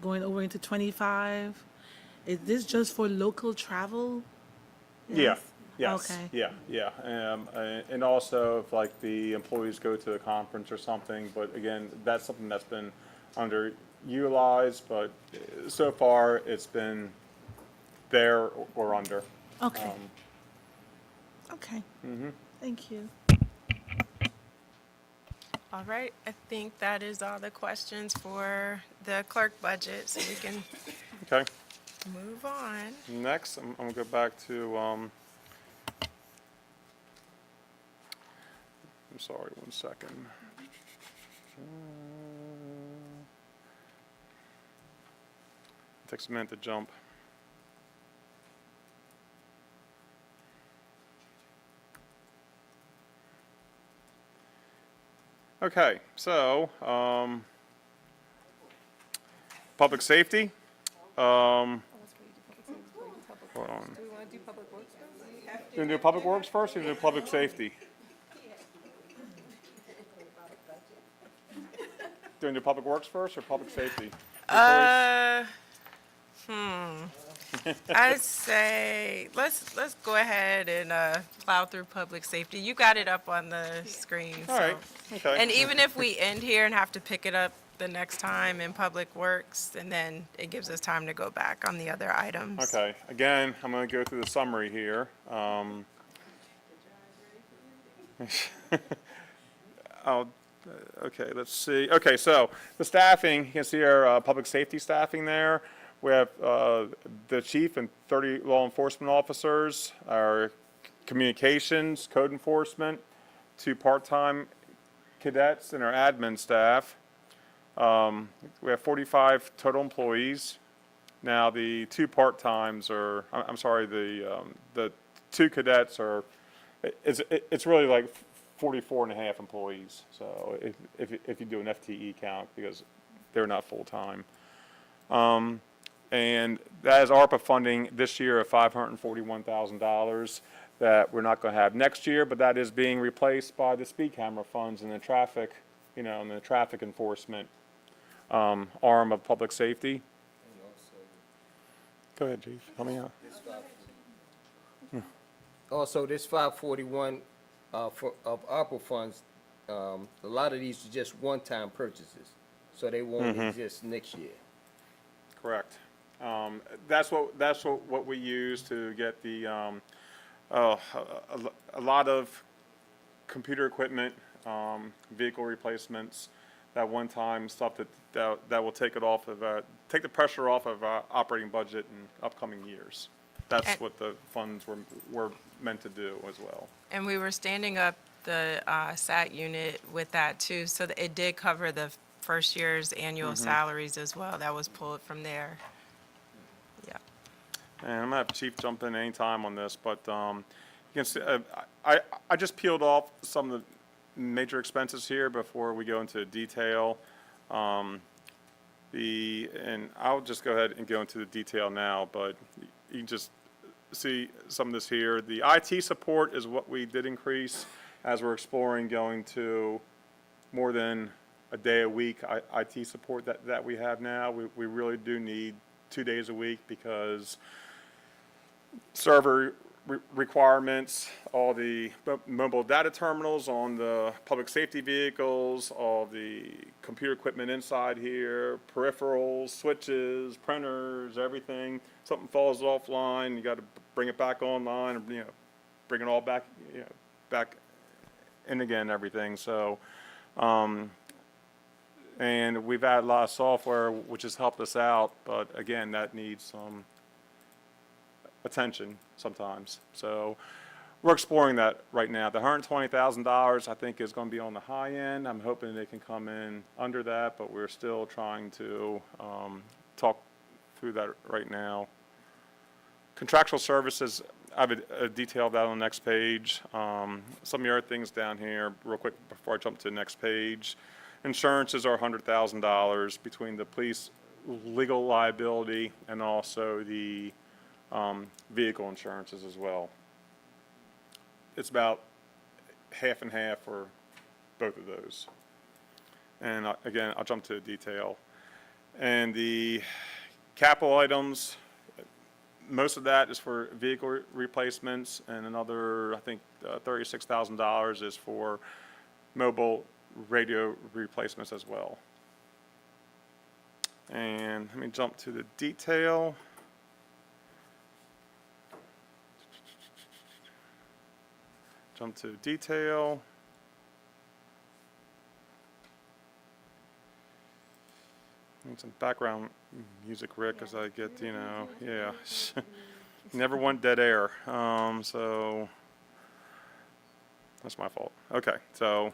going over into 25. Is this just for local travel? Yeah, yes, Okay. yeah. And also if like the employees go to a conference or something, but again, that's something that's been underutilized, but so far it's been there or under. Okay. Okay. Thank you. All right, I think that is all the questions for the clerk budget, so we can Okay, move on. next, I'm gonna go back to, I'm sorry, 1 second. Takes a minute to jump. Okay, so, public safety. Hold on. Do we want to do public works first? You gonna do public works first, or you gonna do public safety? Doing do public works first or public safety? Your I'd say, let's go ahead and plow through public safety. You got it up on the screen, All right, so. okay. And even if we end here and have to pick it up the next time in Public Works, and then it gives us time to go back on the other items. Okay, again, I'm gonna go through the summary here. Okay, let's see. Okay, so the staffing, you can see our public safety staffing there. We have the chief and 30 law enforcement officers, our communications, code enforcement, 2 part-time cadets, and our admin staff. We have 45 total employees. Now, the 2 part-times are, I'm sorry, the 2 cadets are, it's really like 44 and a half employees. So if you do an FTE count, because they're not full-time. And that is ARPA funding this year of $541,000 that we're not going to have next year, but that is being replaced by the speed camera funds and the traffic, and the traffic enforcement arm of public safety. Go ahead, Chief. Help me out. Also, this 541 of ARPA funds, a lot of these are just one-time purchases, so they won't exist next year. Correct. That's what we use to get the a lot of computer equipment, vehicle replacements, that one-time stuff that will take it off of take the pressure off of our operating budget in upcoming years. That's And- what the funds were meant to do as well. And we were standing up the SAT unit with that too, so that it did cover the first year's annual salaries as well. That was pulled from there. Yeah. And I'm gonna have Chief jump in anytime on this, but you can see, I just peeled off some of the major expenses here before we go into detail. And I'll just go ahead and go into the detail now, but you can just see some of this here. The IT support is what we did increase as we're exploring going to more than a day a week IT support that we have now. We really do need 2 days a week because server requirements, all the mobile data terminals on the public safety vehicles, all the computer equipment inside here, peripherals, switches, printers, everything. Something falls offline, you got to bring it back online, or, bring it all back, back in again, everything. So, and we've added a lot of software, which has helped us out, but again, that needs some attention sometimes. So we're exploring that right now. The $120,000, I think, is going to be on the high end. I'm hoping they can come in under that, but we're still trying to talk through that right now. Contractual services, I have a detail of that on the next page. Some of the other things down here, real quick before I jump to the next page. Insurances are $100,000 between the police legal liability and also the vehicle insurances as well. It's about half and half for both of those. And again, I'll jump to the detail. And the capital items, most of that is for vehicle replacements, and another, I think, $36,000 is for mobile radio replacements as well. And let me jump to the detail. Jump to detail. Need some background music, Rick, as I get, you know, yeah. Never want dead air. So that's my fault. Okay, so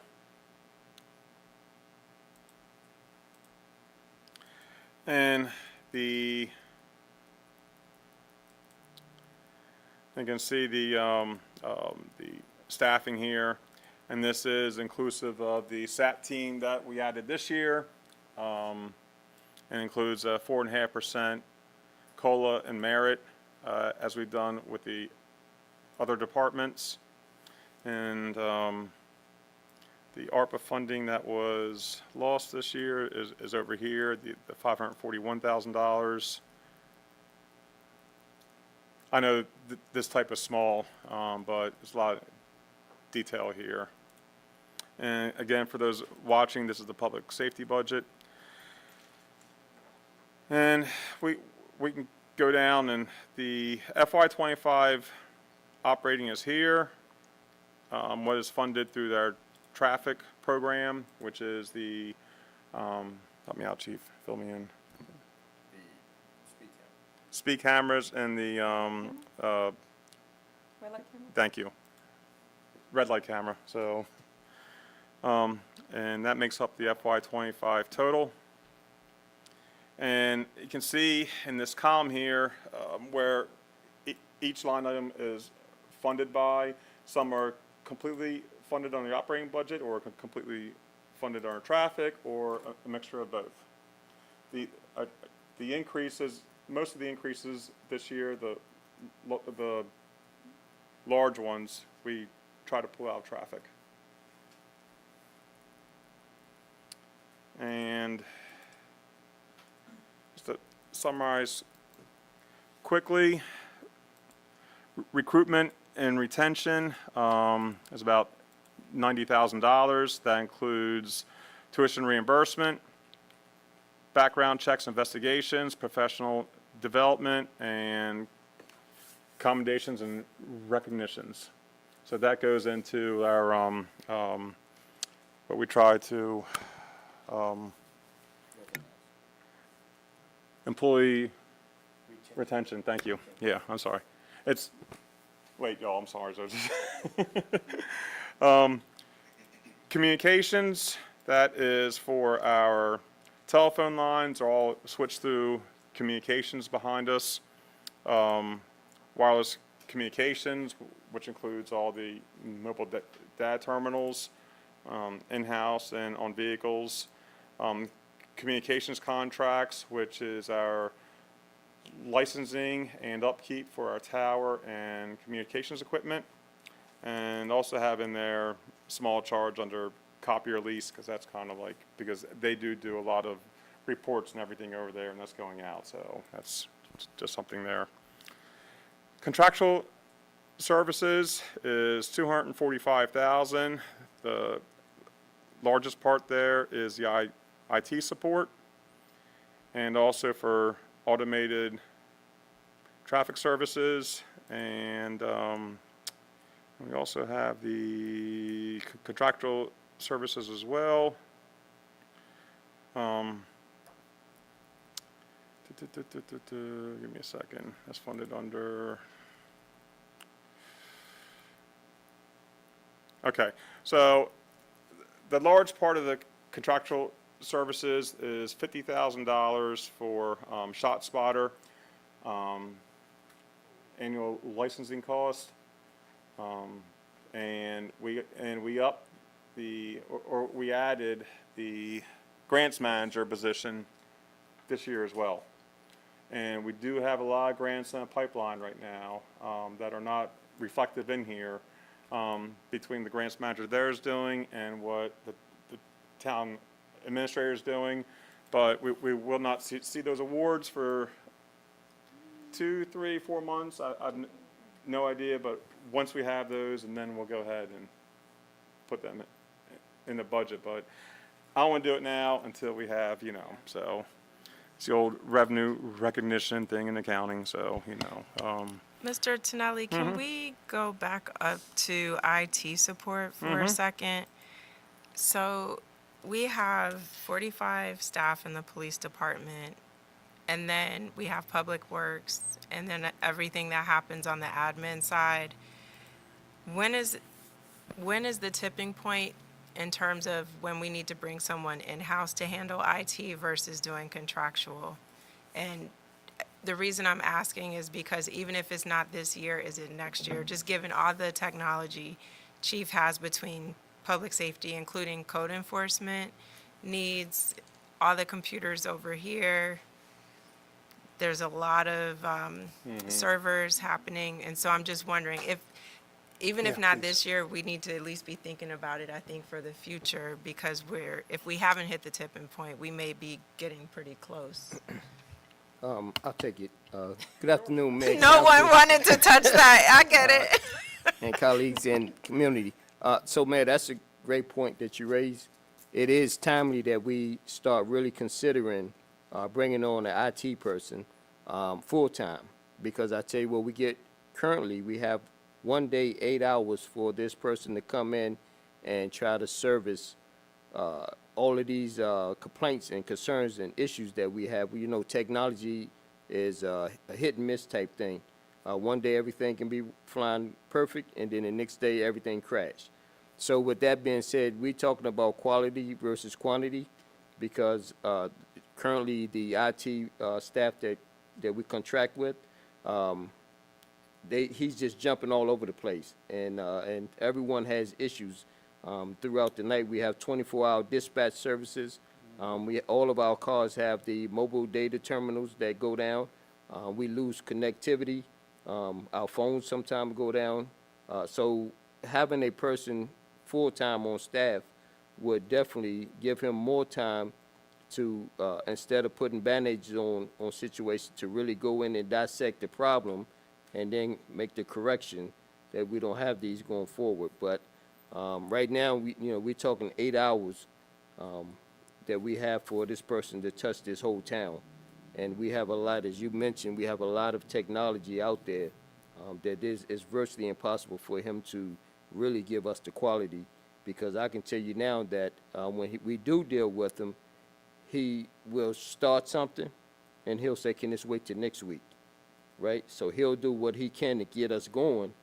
and you can see the staffing here, and this is inclusive of the SAT team that we added this year. And includes a 4.5% COLA and merit, as we've done with the other departments. And the ARPA funding that was lost this year is over here, the $541,000. I know this type is small, but there's a lot of detail here. And again, for those watching, this is the public safety budget. And we can go down, and the FY25 operating is here. What is funded through their traffic program, which is the, help me out, Chief, fill me in. Speed cameras and the, Red light camera? thank you, red light camera. So, and that makes up the FY25 total. And you can see in this column here where each line item is funded by. Some are completely funded on the operating budget, or completely funded on traffic, or a mixture of both. The increases, most of the increases this year, the large ones, we try to pull out of traffic. And to summarize quickly, recruitment and retention is about $90,000. That includes tuition reimbursement, background checks, investigations, professional development, and commendations and recognitions. So that goes into our what we try to employee retention, thank you. Yeah, I'm sorry. It's, wait, y'all, I'm sorry. Communications, that is for our telephone lines, are all switched through communications behind us. Wireless communications, which includes all the mobile data terminals, in-house and on vehicles. Communications contracts, which is our licensing and upkeep for our tower and communications equipment. And also have in there small charge under copier lease, because that's kind of like, because they do a lot of reports and everything over there, and that's going out, so that's just something there. Contractual services is $245,000. The largest part there is the IT support, and also for automated traffic services, and we also have the contractual services as well. Give me a second. That's funded under Okay, so the large part of the contractual services is $50,000 for Shot Spotter, annual licensing cost. And we upped or we added the grants manager position this year as well. And we do have a lot of grants in the pipeline right now that are not reflective in here, between the grants manager there's doing and what the town administrator is doing. But we will not see those awards for 2, 3, 4 months. I've no idea, but once we have those, and then we'll go ahead and put them in the budget. But I don't want to do it now until we have, so it's the old revenue recognition thing in accounting, so, Mr. Tonelli, can we go back up to IT support for a second? So we have 45 staff in the police department, and then we have public works, and then everything that happens on the admin side. When is the tipping point in terms of when we need to bring someone in-house to handle IT versus doing contractual? And the reason I'm asking is because even if it's not this year, is it next year? Just given all the technology chief has between public safety, including code enforcement needs, all the computers over here. There's a lot of servers happening. And so I'm just wondering even if not this year, we need to at least be thinking about it, I think, for the future, because if we haven't hit the tipping point, we may be getting pretty close. I'll take it. Good afternoon, Mayor. No one Council, wanted to touch that. I get it. and colleagues and community. So, Mayor, that's a great point that you raised. It is timely that we start really considering bringing on an IT person full-time, because I tell you what, currently, we have 1 day, 8 hours for this person to come in and try to service all of these complaints and concerns and issues that we have. Technology is a hit and miss type thing. 1 day everything can be flying perfect, and then the next day everything crash. So with that being said, we're talking about quality versus quantity, because currently the IT staff that we contract with, he's just jumping all over the place, and everyone has issues. Throughout the night, we have 24-hour dispatch services. All of our cars have the mobile data terminals that go down. We lose connectivity. Our phones sometimes go down. So having a person full-time on staff would definitely give him more time to, instead of putting bandages on situations, to really go in and dissect the problem and then make the correction that we don't have these going forward. But right now, we're talking 8 hours that we have for this person to touch this whole town. And we have a lot, as you mentioned, we have a lot of technology out there that is virtually impossible for him to really give us the quality, because I can tell you now that when we do deal with him, he will start something and he'll say, can this wait till next week, right? So he'll do what he can to get us going,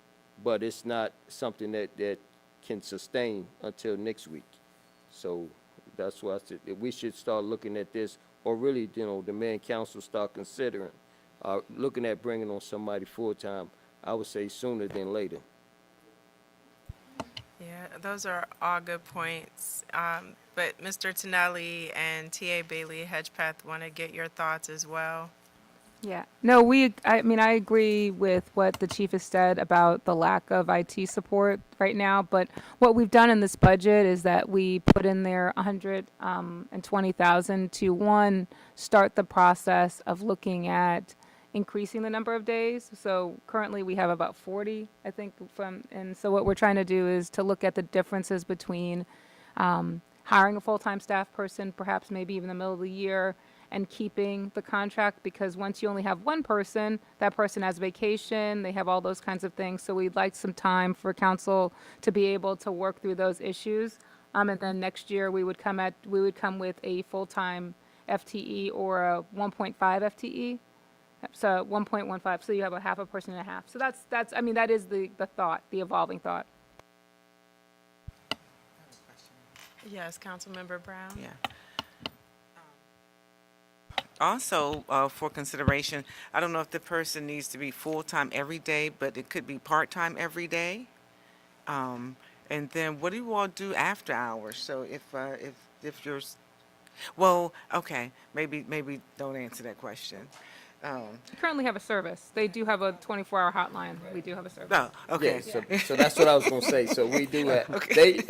but it's not something that can sustain until next week. So that's why I said that we should start looking at this, or really, the mayor and council start considering, looking at bringing on somebody full-time, I would say sooner than later. Yeah, those are all good points. But Mr. Tonelli and TA Bailey Hedgepeth want to get your thoughts as well. Yeah, no, I mean, I agree with what the chief has said about the lack of IT support right now, but what we've done in this budget is that we put in there 120,000 to, one, start the process of looking at increasing the number of days. So currently we have about 40, I think, and so what we're trying to do is to look at the differences between hiring a full-time staff person, perhaps maybe even in the middle of the year, and keeping the contract, because once you only have one person, that person has vacation, they have all those kinds of things. So we'd like some time for council to be able to work through those issues. And then next year we would come with a full-time FTE or a 1.5 FTE. So 1.15, so you have a half a person and a half. So that's I mean, that is the thought, the evolving thought. Yes, Councilmember Brown? Yeah. Also, for consideration, I don't know if the person needs to be full-time every day, but it could be part-time every day. And then what do you all do after hours? So if you're, well, okay, maybe don't answer that question. We currently have a service. They do have a 24-hour hotline. We do have a service. No, okay. Yeah, so that's what I was gonna say. So we do have, they,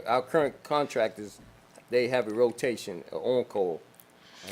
our current contractors, they have a rotation, on call.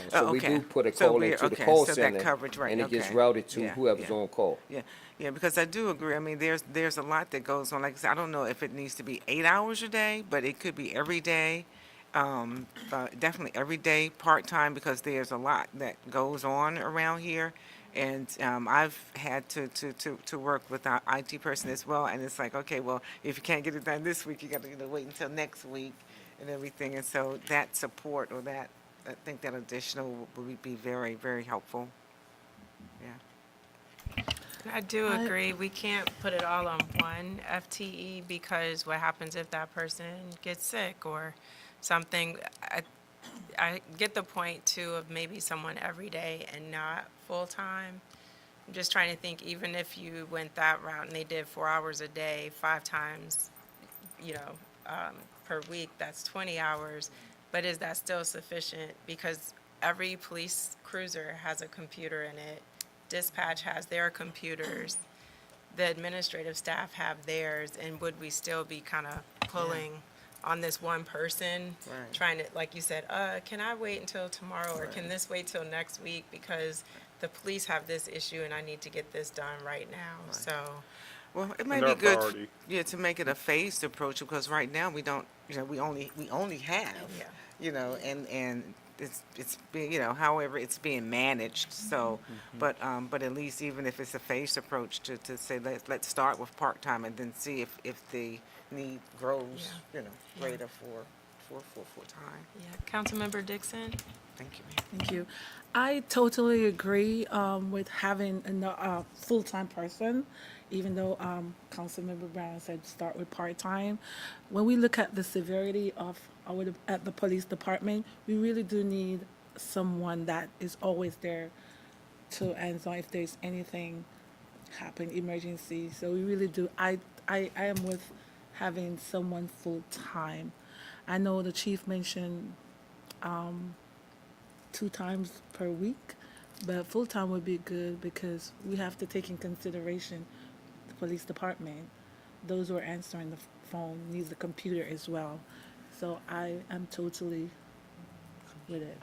So we Okay. do put a So call we're- into the okay, call so that center, coverage, right, and it gets okay. routed to Yeah, whoever's yeah. on call. Yeah, because I do agree. I mean, there's a lot that goes on. Like I said, I don't know if it needs to be 8 hours a day, but it could be every day. Definitely every day, part-time, because there's a lot that goes on around here. And I've had to work with our IT person as well, and it's like, okay, well, if you can't get it done this week, you got to wait until next week and everything. And so that support or that, I think that additional would be very, very helpful. Yeah. I do agree, we can't put it all on one FTE because what happens if that person gets sick or something? I get the point too of maybe someone every day and not full-time. I'm just trying to think, even if you went that route and they did 4 hours a day, 5 times, you know, per week, that's 20 hours. But is that still sufficient? Because every police cruiser has a computer in it. Dispatch has their computers. The administrative staff have theirs. And would we still be kind of pulling on this one person? Right. Trying to, like you said, can I wait until tomorrow or can this wait till next week? Because the police have this issue and I need to get this done right now. So, Well, it may they're be a good, priority. yeah, to make it a phased approach, because right now we don't, we only have, Yeah. and it's being, however it's being managed, so, but at least even if it's a phased approach to say, let's start with part-time and then see if the need grows, greater for full-time. yeah. Councilmember Dixon? Thank you, ma'am. Thank you. I totally agree with having a full-time person, even though Councilmember Brown said start with part-time. When we look at the severity of at the police department, we really do need someone that is always there to answer if there's anything happen, emergency. So we really do. I am with having someone full-time. I know the chief mentioned 2 times per week, but full-time would be good because we have to take in consideration the police department. Those who are answering the phone needs a computer as well. So I am totally with it.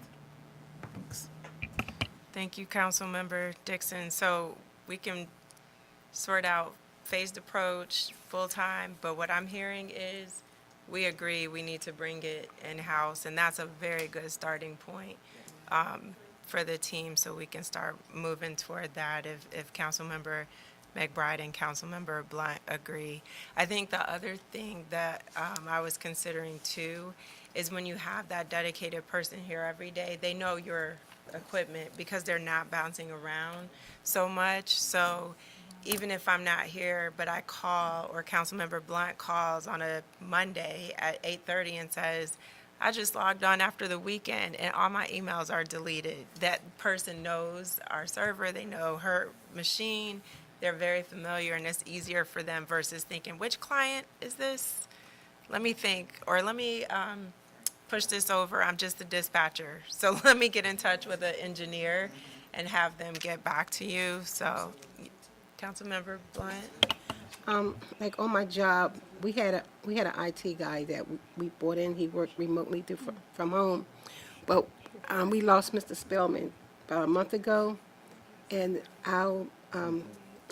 Thanks. Thank you, Councilmember Dixon. So we can sort out phased approach, full-time, but what I'm hearing is we agree we need to bring it in-house, and that's a very good starting point for the team, so we can start moving toward that if Councilmember McBride and Councilmember Blunt agree. I think the other thing that I was considering too is when you have that dedicated person here every day, they know your equipment because they're not bouncing around so much. So even if I'm not here, but I call or Councilmember Blunt calls on a Monday at 8:30 and says, I just logged on after the weekend and all my emails are deleted. That person knows our server, they know her machine, they're very familiar, and it's easier for them versus thinking, which client is this? Let me think, or let me push this over, I'm just the dispatcher. So let me get in touch with an engineer and have them get back to you. So, Councilmember Blunt? Like on my job, we had an IT guy that we brought in. He worked remotely from home, but we lost Mr. Spellman about a month ago, and our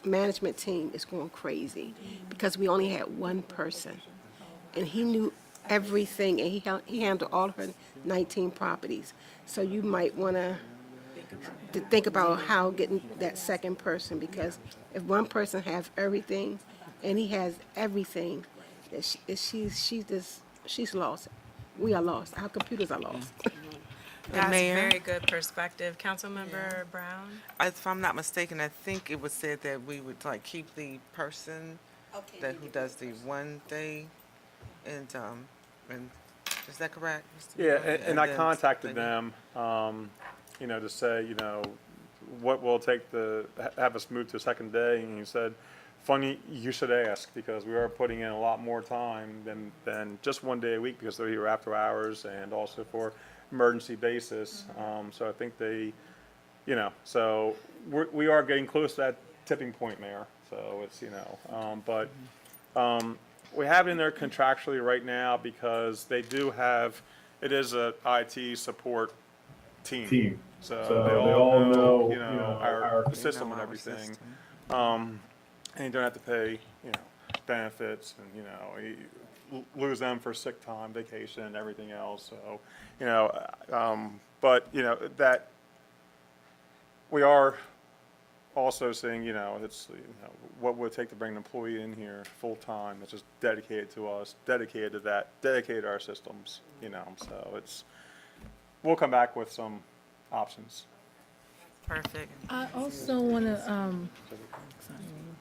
management team is going crazy because we only had one person, and he knew everything, and he handled all of her 19 properties. So you might want to think about how getting that second person, because if one person has everything and he has everything, she's lost. We are lost. Our computers are lost. That's Mayor? very good perspective. Councilmember Brown? If I'm not mistaken, I think it was said that we would like keep the person who does the one thing, and Is that correct? Mr. Yeah, Moore? and I then contacted maybe- them, to say, what will it take to have us move to a second day? And he said, funny, you should ask, because we are putting in a lot more time than just one day a week, because they're here after hours and also for emergency basis. So I think so we are getting close to that tipping point there. So it's, we have it in there contractually right now because it is a IT support team. So they all know, our They system know and our everything. system. And you don't have to pay, benefits and, you lose them for sick time, vacation and everything else. So, that we are also saying, what would it take to bring an employee in here full-time that's just dedicated to us, dedicated to that, dedicated to our systems, so we'll come back with some options. Perfect. I also want to,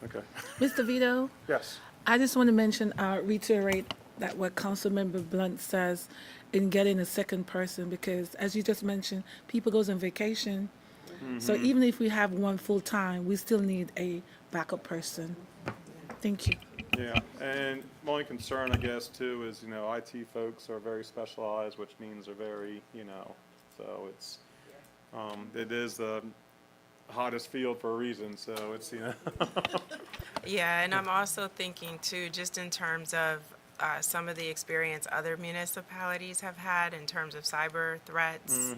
Okay. Mr. Vito, Yes. I just want to reiterate that what Councilmember Blunt says in getting a second person, because as you just mentioned, people goes on vacation. So even if we have one full-time, we still need a backup person. Thank you. Yeah, and my only concern, I guess, too, is, IT folks are very specialized, which means they're very, so it is the hottest field for a reason, so it's, Yeah, and I'm also thinking too, just in terms of some of the experience other municipalities have had in terms of cyber threats.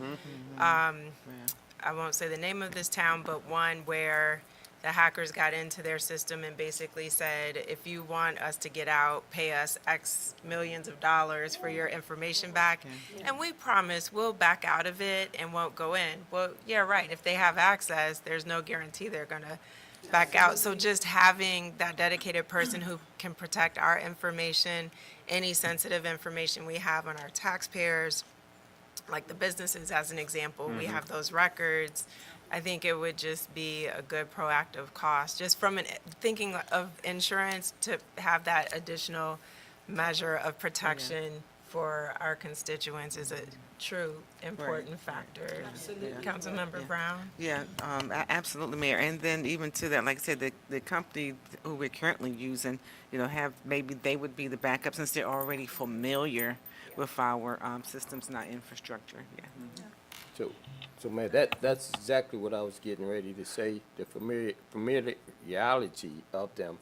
I won't say the name of this town, but one where the hackers got into their system and basically said, if you want us to get out, pay us X millions of dollars for your information back. And we promise we'll back out of it and won't go in. Well, yeah, right. If they have access, there's no guarantee they're going to back out. So just having that dedicated person who can protect our information, any sensitive information we have on our taxpayers, like the businesses as an example, we have those records. I think it would just be a good proactive cost, just from thinking of insurance, to have that additional measure of protection for our constituents is a true important factor. Councilmember Brown? Yeah, absolutely, Mayor. And then even to that, like I said, the company who we're currently using, maybe they would be the backup since they're already familiar with our systems and our infrastructure, yeah. So man, that's exactly what I was getting ready to say, the familiarity of them.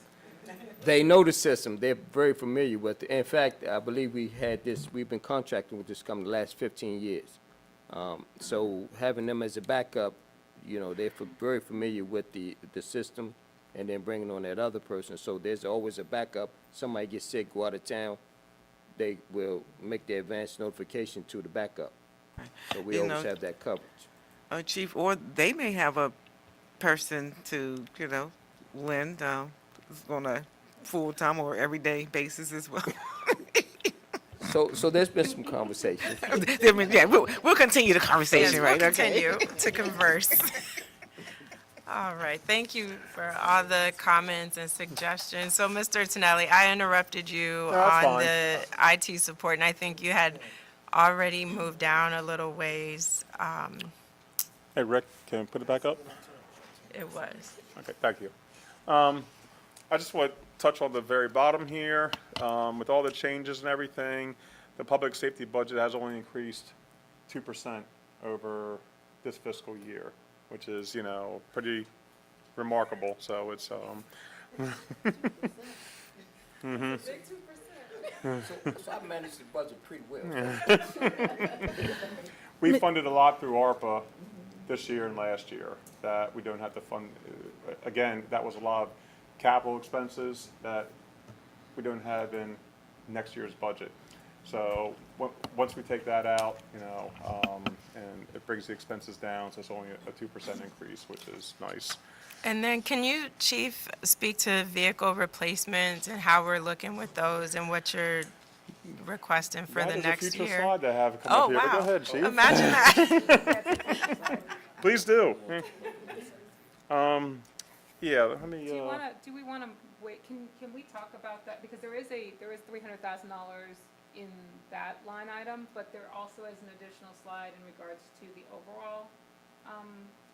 They know the system, they're very familiar with it. In fact, I believe we've been contracting with this company the last 15 years. So having them as a backup, they're very familiar with the system, and then bringing on that other person. So there's always a backup. Somebody gets sick, go out of town, they will make the advance notification to the backup. So we always have that coverage. Chief, or they may have a person to, lend on a full-time or everyday basis as well. So there's been some conversation. Yeah, we'll continue the conversation, Yes, right? we'll Okay. continue to converse. All right, thank you for all the comments and suggestions. So, Mr. Tonelli, I interrupted you that's on fine. the IT support, and I think you had already moved down a little ways. Hey, Rick, can you put it back up? It was. Okay, thank you. I just want to touch on the very bottom here. With all the changes and everything, the public safety budget has only increased 2% over this fiscal year, which is, pretty remarkable. So it's, So I managed the budget pretty well. we funded a lot through ARPA this year and last year that we don't have to fund. Again, that was a lot of capital expenses that we don't have in next year's budget. So once we take that out, and it brings the expenses down, so it's only a 2% increase, which is nice. And then can you, Chief, speak to vehicle replacements and how we're looking with those and what you're requesting for the next That is a future year? slide to have come Oh, up here, but wow. go ahead, Chief. Imagine that. Please do. Yeah, let me, Do we wanna wait, can we talk about that, because there is $300,000 in that line item, but there also is an additional slide in regards to the overall,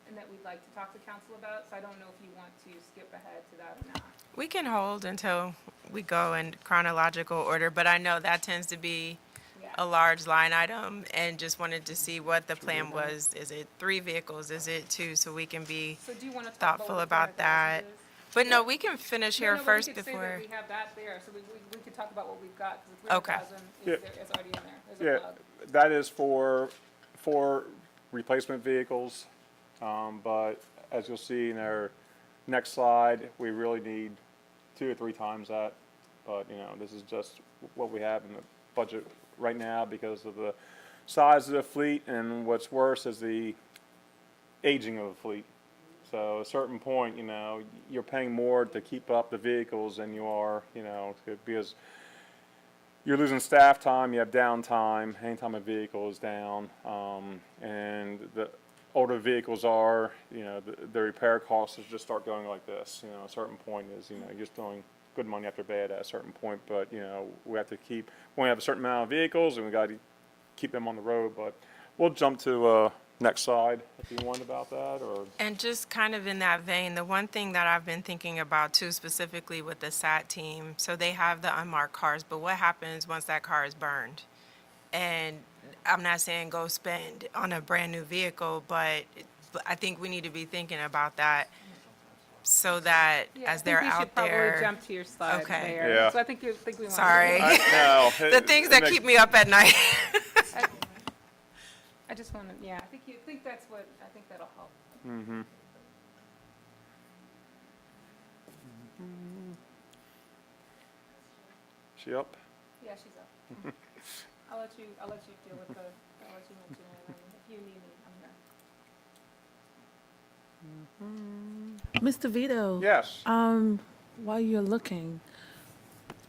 and that we'd like to talk to council about, so I don't know if you want to skip ahead to that or not. We can hold until we go in chronological order, but I know that tends to be Yeah. a large line item, and just wanted to see what the plan was. Is it 3 vehicles? Is it 2? So we can be So do you want to talk thoughtful what the about 400,000 that. is? But no, we can finish here No, first but we could say before. that we have that there, so we could talk about what we've got, because the Okay. 300,000 Yeah. is already in there, there's a Yeah, plug. that is for replacement vehicles. But as you'll see in our next slide, we really need 2 or 3 times that. But, this is just what we have in the budget right now because of the size of the fleet, and what's worse is the aging of the fleet. So at a certain point, you're paying more to keep up the vehicles than you are, because you're losing staff time, you have downtime, anytime a vehicle is down. And the older vehicles are, the repair costs just start going like this. A certain point is, you're just throwing good money after bad at a certain point. But, we have to we only have a certain amount of vehicles, and we got to keep them on the road. But we'll jump to next slide if you want about that, or. And just kind of in that vein, the one thing that I've been thinking about too, specifically with the SAT team, so they have the unmarked cars, but what happens once that car is burned? And I'm not saying go spend on a brand new vehicle, but I think we need to be thinking about that so that Yeah, as they're I think you out should probably there. jump to your slide Okay. there. Yeah. So I think we want to. Sorry. No. The things that keep me up at night. I just want to, yeah, I think that's what, I think that'll help. She up? Yeah, she's up. I'll let you deal with the, I'll let you mention it, and if you need me, I'm here. Mr. Vito? Yes. While you're looking,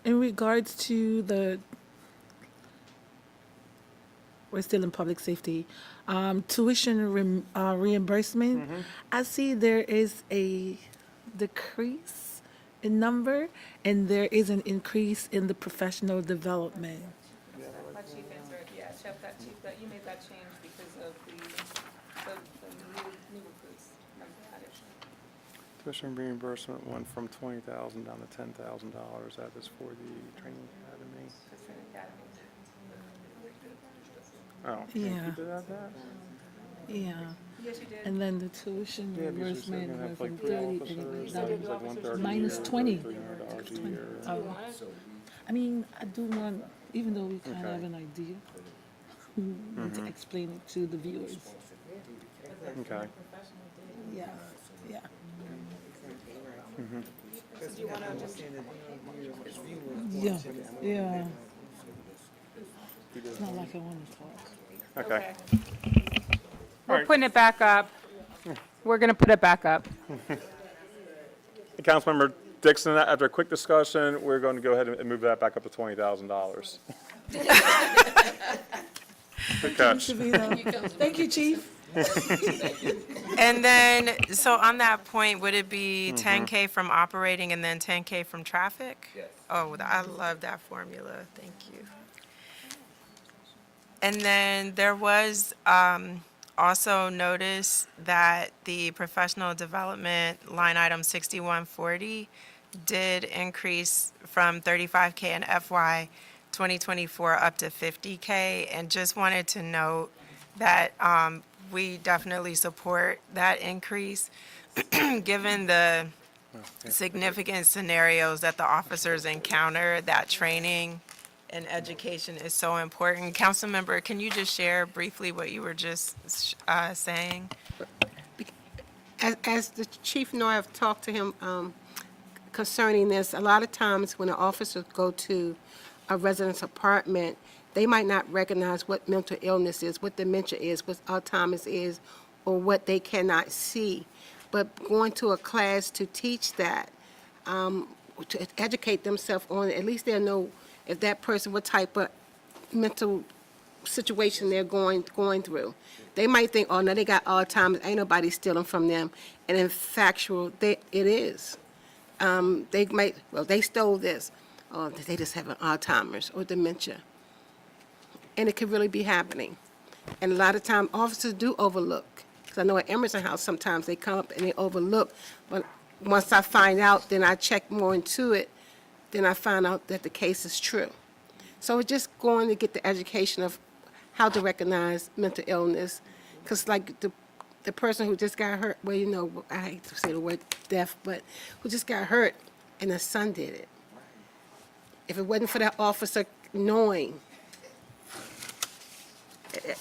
in regards to we're still in public safety, tuition reimbursement, I see there is a decrease in number, and there is an increase in the professional development. My chief answered, yeah, Chef, that you made that change because of the new recruits. Remember that issue? Tuition reimbursement went from $20,000 down to $10,000. That is for the training academy. That's an academy. Oh. Yeah. You did that? Yeah, Yes, you did. and then the tuition Yeah, because we said reimbursement we're gonna went have from like 3 30 and it officers, went so down. it's like $130 a Minus year, 20. $300 a year. Oh. I mean, I do want, even though we kind of Okay. have an idea, we need to explain it to the viewers. Okay. Yeah, yeah. Yeah, yeah. It's not like I want to talk. Okay. We're right. putting it back up. We're going to put it back up. Hey, Councilmember Dixon, after a quick discussion, we're going to go ahead and move that back up to $20,000. Good catch. Mr. Vito. Thank you, Chief. And then, so on that point, would it be 10K from operating and then 10K from traffic? Yes. Oh, I love that formula. Thank you. And then there was also notice that the professional development line item 6140 did increase from 35K in FY 2024 up to 50K. And just wanted to note that we definitely support that increase, given the significant scenarios that the officers encounter, that training and education is so important. Councilmember, can you just share briefly what you were just saying? As the chief know, I've talked to him concerning this. A lot of times when an officer go to a resident's apartment, they might not recognize what mental illness is, what dementia is, what Alzheimer's is, or what they cannot see. But going to a class to teach that, to educate themselves on it, at least they'll know if that person, what type of mental situation they're going through. They might think, oh, no, they got Alzheimer's, ain't nobody stealing from them. And in factual, it is. They might, well, they stole this. Oh, they just have an Alzheimer's or dementia. and it could really be happening. And a lot of time, officers do overlook. Because I know at Emerson House, sometimes they come up and they overlook. But once I find out, then I check more into it, then I find out that the case is true. So we're just going to get the education of how to recognize mental illness. Because like the person who just got hurt, well, you know, I hate to say the word death, but who just got hurt and the son did it. If it wasn't for that officer knowing,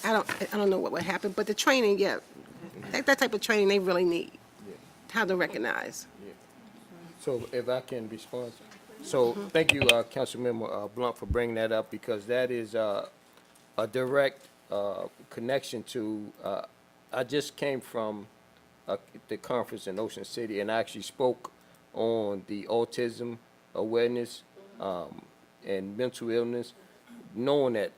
I don't know what would happen, but the training, yeah, that type of training they really need, how to recognize. So if I can respond. So thank you, Councilmember Blunt, for bringing that up, because that is a direct connection to, I just came from the conference in Ocean City, and I actually spoke on the autism awareness and mental illness, knowing that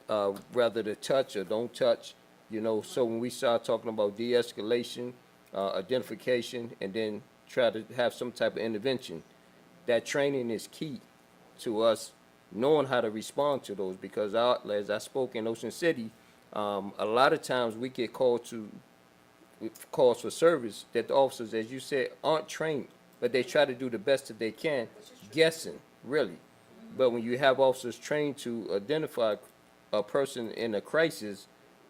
whether to touch or don't touch, you know, so when we start talking about de-escalation, identification, and then try to have some type of intervention, that training is key to us knowing how to respond to those, because as I spoke in Ocean City, a lot of times we get calls for service that the officers, as you said, aren't trained, but they try to do the best that they can, guessing, really. But when you have officers trained to identify a person in a crisis,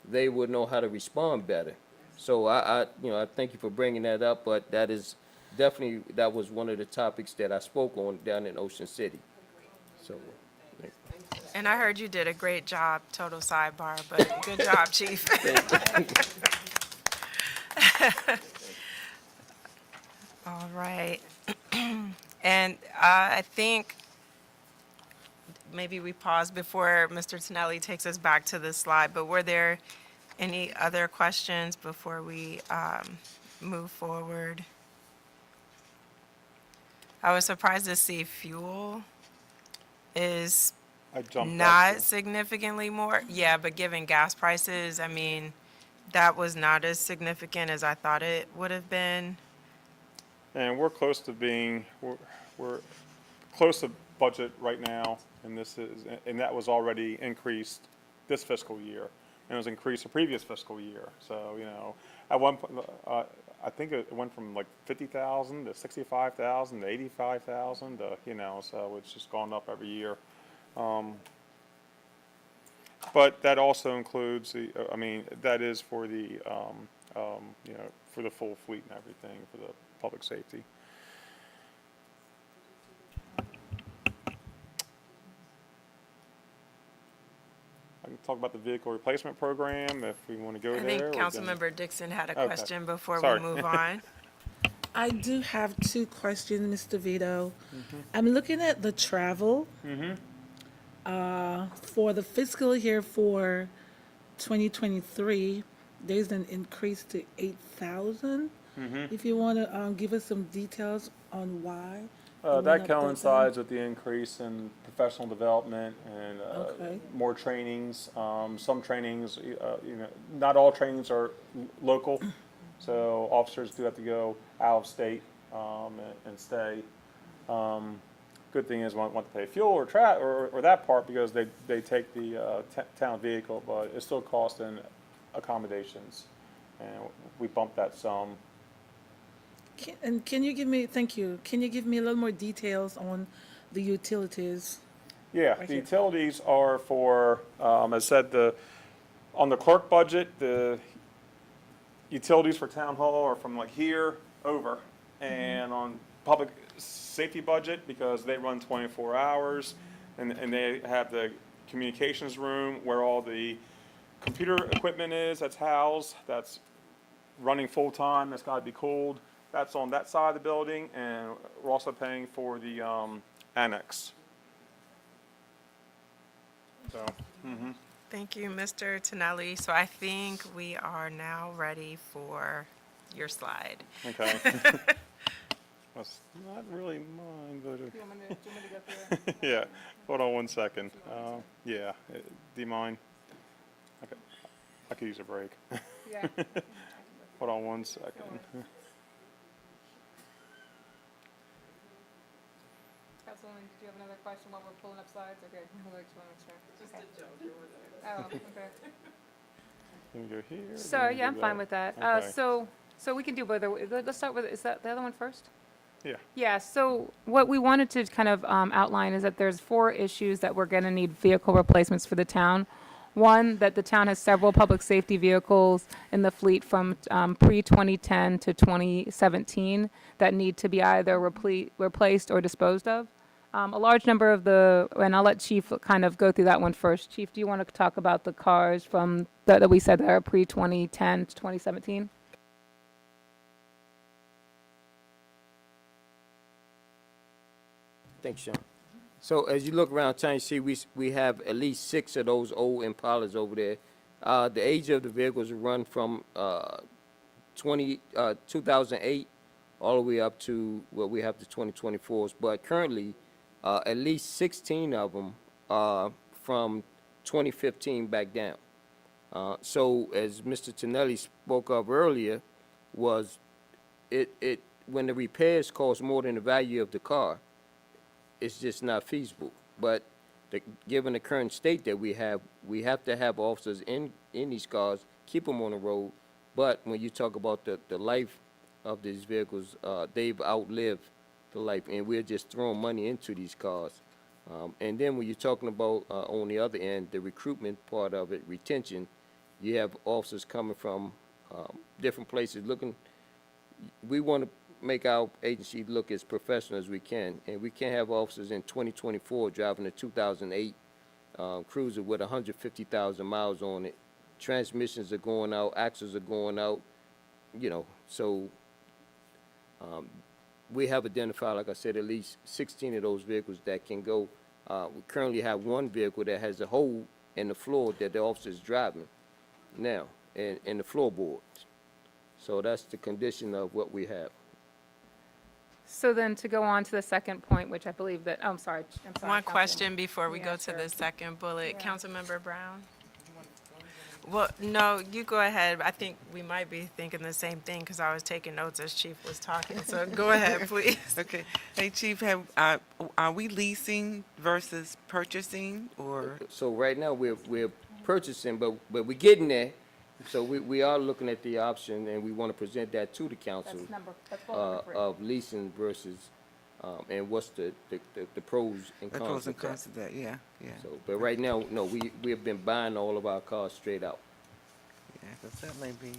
they would know how to respond better. So I thank you for bringing that up, but that was one of the topics that I spoke on down in Ocean City. So, And I heard you did a great job, total sidebar, but good job, Chief. All right. And I think maybe we pause before Mr. Tonelli takes us back to this slide, but were there any other questions before we move forward? I was surprised to see fuel is I jumped not up. significantly more. Yeah, but given gas prices, I mean, that was not as significant as I thought it would have been. And we're close to we're close to budget right now, and that was already increased this fiscal year, and it was increased the previous fiscal year. So, you know, at one point, I think it went from like 50,000 to 65,000 to 85,000 to, you know, so it's just gone up every year. But that also includes that is for the, you know, for the full fleet and everything, for the public safety. I can talk about the vehicle replacement program if we want to go I there. think or then- Councilmember Dixon had a Okay. question before Sorry. we move on. I do have two questions, Mr. Vito. I'm looking at the travel. For the fiscal year for 2023, there's an increase to 8,000. If you want to give us some details on why. it went That up coincides with the increase in professional development and Okay. more trainings. Some trainings, you know, not all trainings are local, so officers do have to go out of state and stay. Good thing is, won't to pay fuel or that part because they take the town vehicle, but it's still costing accommodations, and we bumped that some. Can you give me, thank you, can you give me a little more details on the utilities? Yeah, Right the here. utilities are for, as I said, on the clerk budget, the utilities for town hall are from like here over. And on public safety budget, because they run 24 hours, and they have the communications room where all the computer equipment is, that's housed, that's running full-time, that's gotta be cooled. That's on that side of the building, and we're also paying for the annex. So, Thank you, Mr. Tonelli. So I think we are now ready for your slide. okay. That's not really mine, but, Do you want me to go through? yeah, hold on one second. Yeah, do you mind? Okay, I could use a break. Yeah. Hold on one second. Councilmember Councilwoman, did you have another question while we're pulling up slides? Okay, just a joke. Oh, okay. Can we go here? So, Then we yeah, do I'm fine with that. Okay. So we can do whether, let's start with, is that the other one first? Yeah. Yeah, so what we wanted to kind of outline is that there's 4 issues that we're going to need vehicle replacements for the town. One, that the town has several public safety vehicles in the fleet from pre-2010 to 2017 that need to be either replaced or disposed of. A large number of and I'll let Chief kind of go through that one first. Chief, do you want to talk about the cars from, that we said that are pre-2010 to 2017? Thanks, Sean. So as you look around town, you see we have at least 6 of those old Impalas over there. The age of the vehicles run from 2008 all the way up to, well, we have the 2024s. But currently, at least 16 of them are from 2015 back down. So as Mr. Tonelli spoke of earlier, was when the repairs cost more than the value of the car, it's just not feasible. But given the current state that we have to have officers in these cars, keep them on the road. But when you talk about the life of these vehicles, they've outlived the life, and we're just throwing money into these cars. And then when you're talking about, on the other end, the recruitment part of it, retention, you have officers coming from different places looking. We want to make our agency look as professional as we can, and we can't have officers in 2024 driving a 2008 Cruiser with 150,000 miles on it. Transmissions are going out, axles are going out, so we have identified, like I said, at least 16 of those vehicles that can go. We currently have one vehicle that has a hole in the floor that the officer is driving now, in the floorboards. So that's the condition of what we have. So then to go on to the second point, which I believe that, I'm sorry. One question before we Yeah, go to sure. the second bullet. Yeah. Councilmember Brown? Well, no, you go ahead. I think we might be thinking the same thing because I was taking notes as Chief was talking. So go ahead, please. Okay. Hey, Chief, are we leasing versus purchasing, or? So right now, we're purchasing, but we're getting there. So we are looking at the option, and we want to present that to the council, That's bullet number 3. of leasing versus, and what's the pros and The cons pros and of that. cons of that, yeah. So, but right now, no, we have been buying all of our cars straight out. Yeah, 'cause that may be,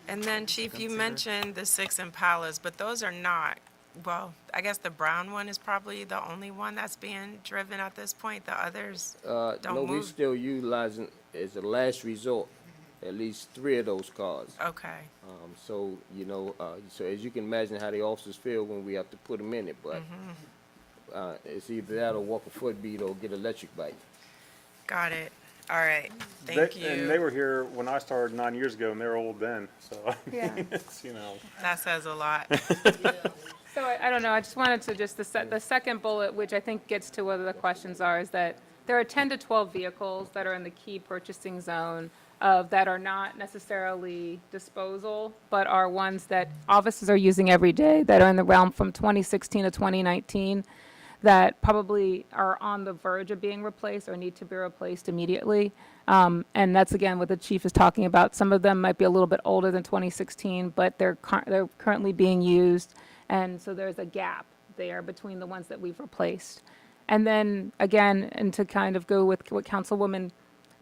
And then, Chief, you Consider. mentioned the 6 Impalas, but those are not, well, I guess the brown one is probably the only one that's being driven at this point. The others No, don't we're move. still utilizing, as a last resort, at least 3 of those cars. Okay. So, so as you can imagine how the officers feel when we have to put them in it, but it's either that or walk a foot beat or get electric bike. Got it. All right. Thank you. And they were here when I started 9 years ago, and they were old then, so. Yeah. It's, That says a lot. So I don't know, I just wanted to the second bullet, which I think gets to what the questions are, is that there are 10 to 12 vehicles that are in the key purchasing zone that are not necessarily disposal, but are ones that offices are using every day, that are in the realm from 2016 to 2019, that probably are on the verge of being replaced or need to be replaced immediately. And that's, again, what the chief is talking about. Some of them might be a little bit older than 2016, but they're currently being used. And so there's a gap there between the ones that we've replaced. And then, again, and to kind of go with what Councilwoman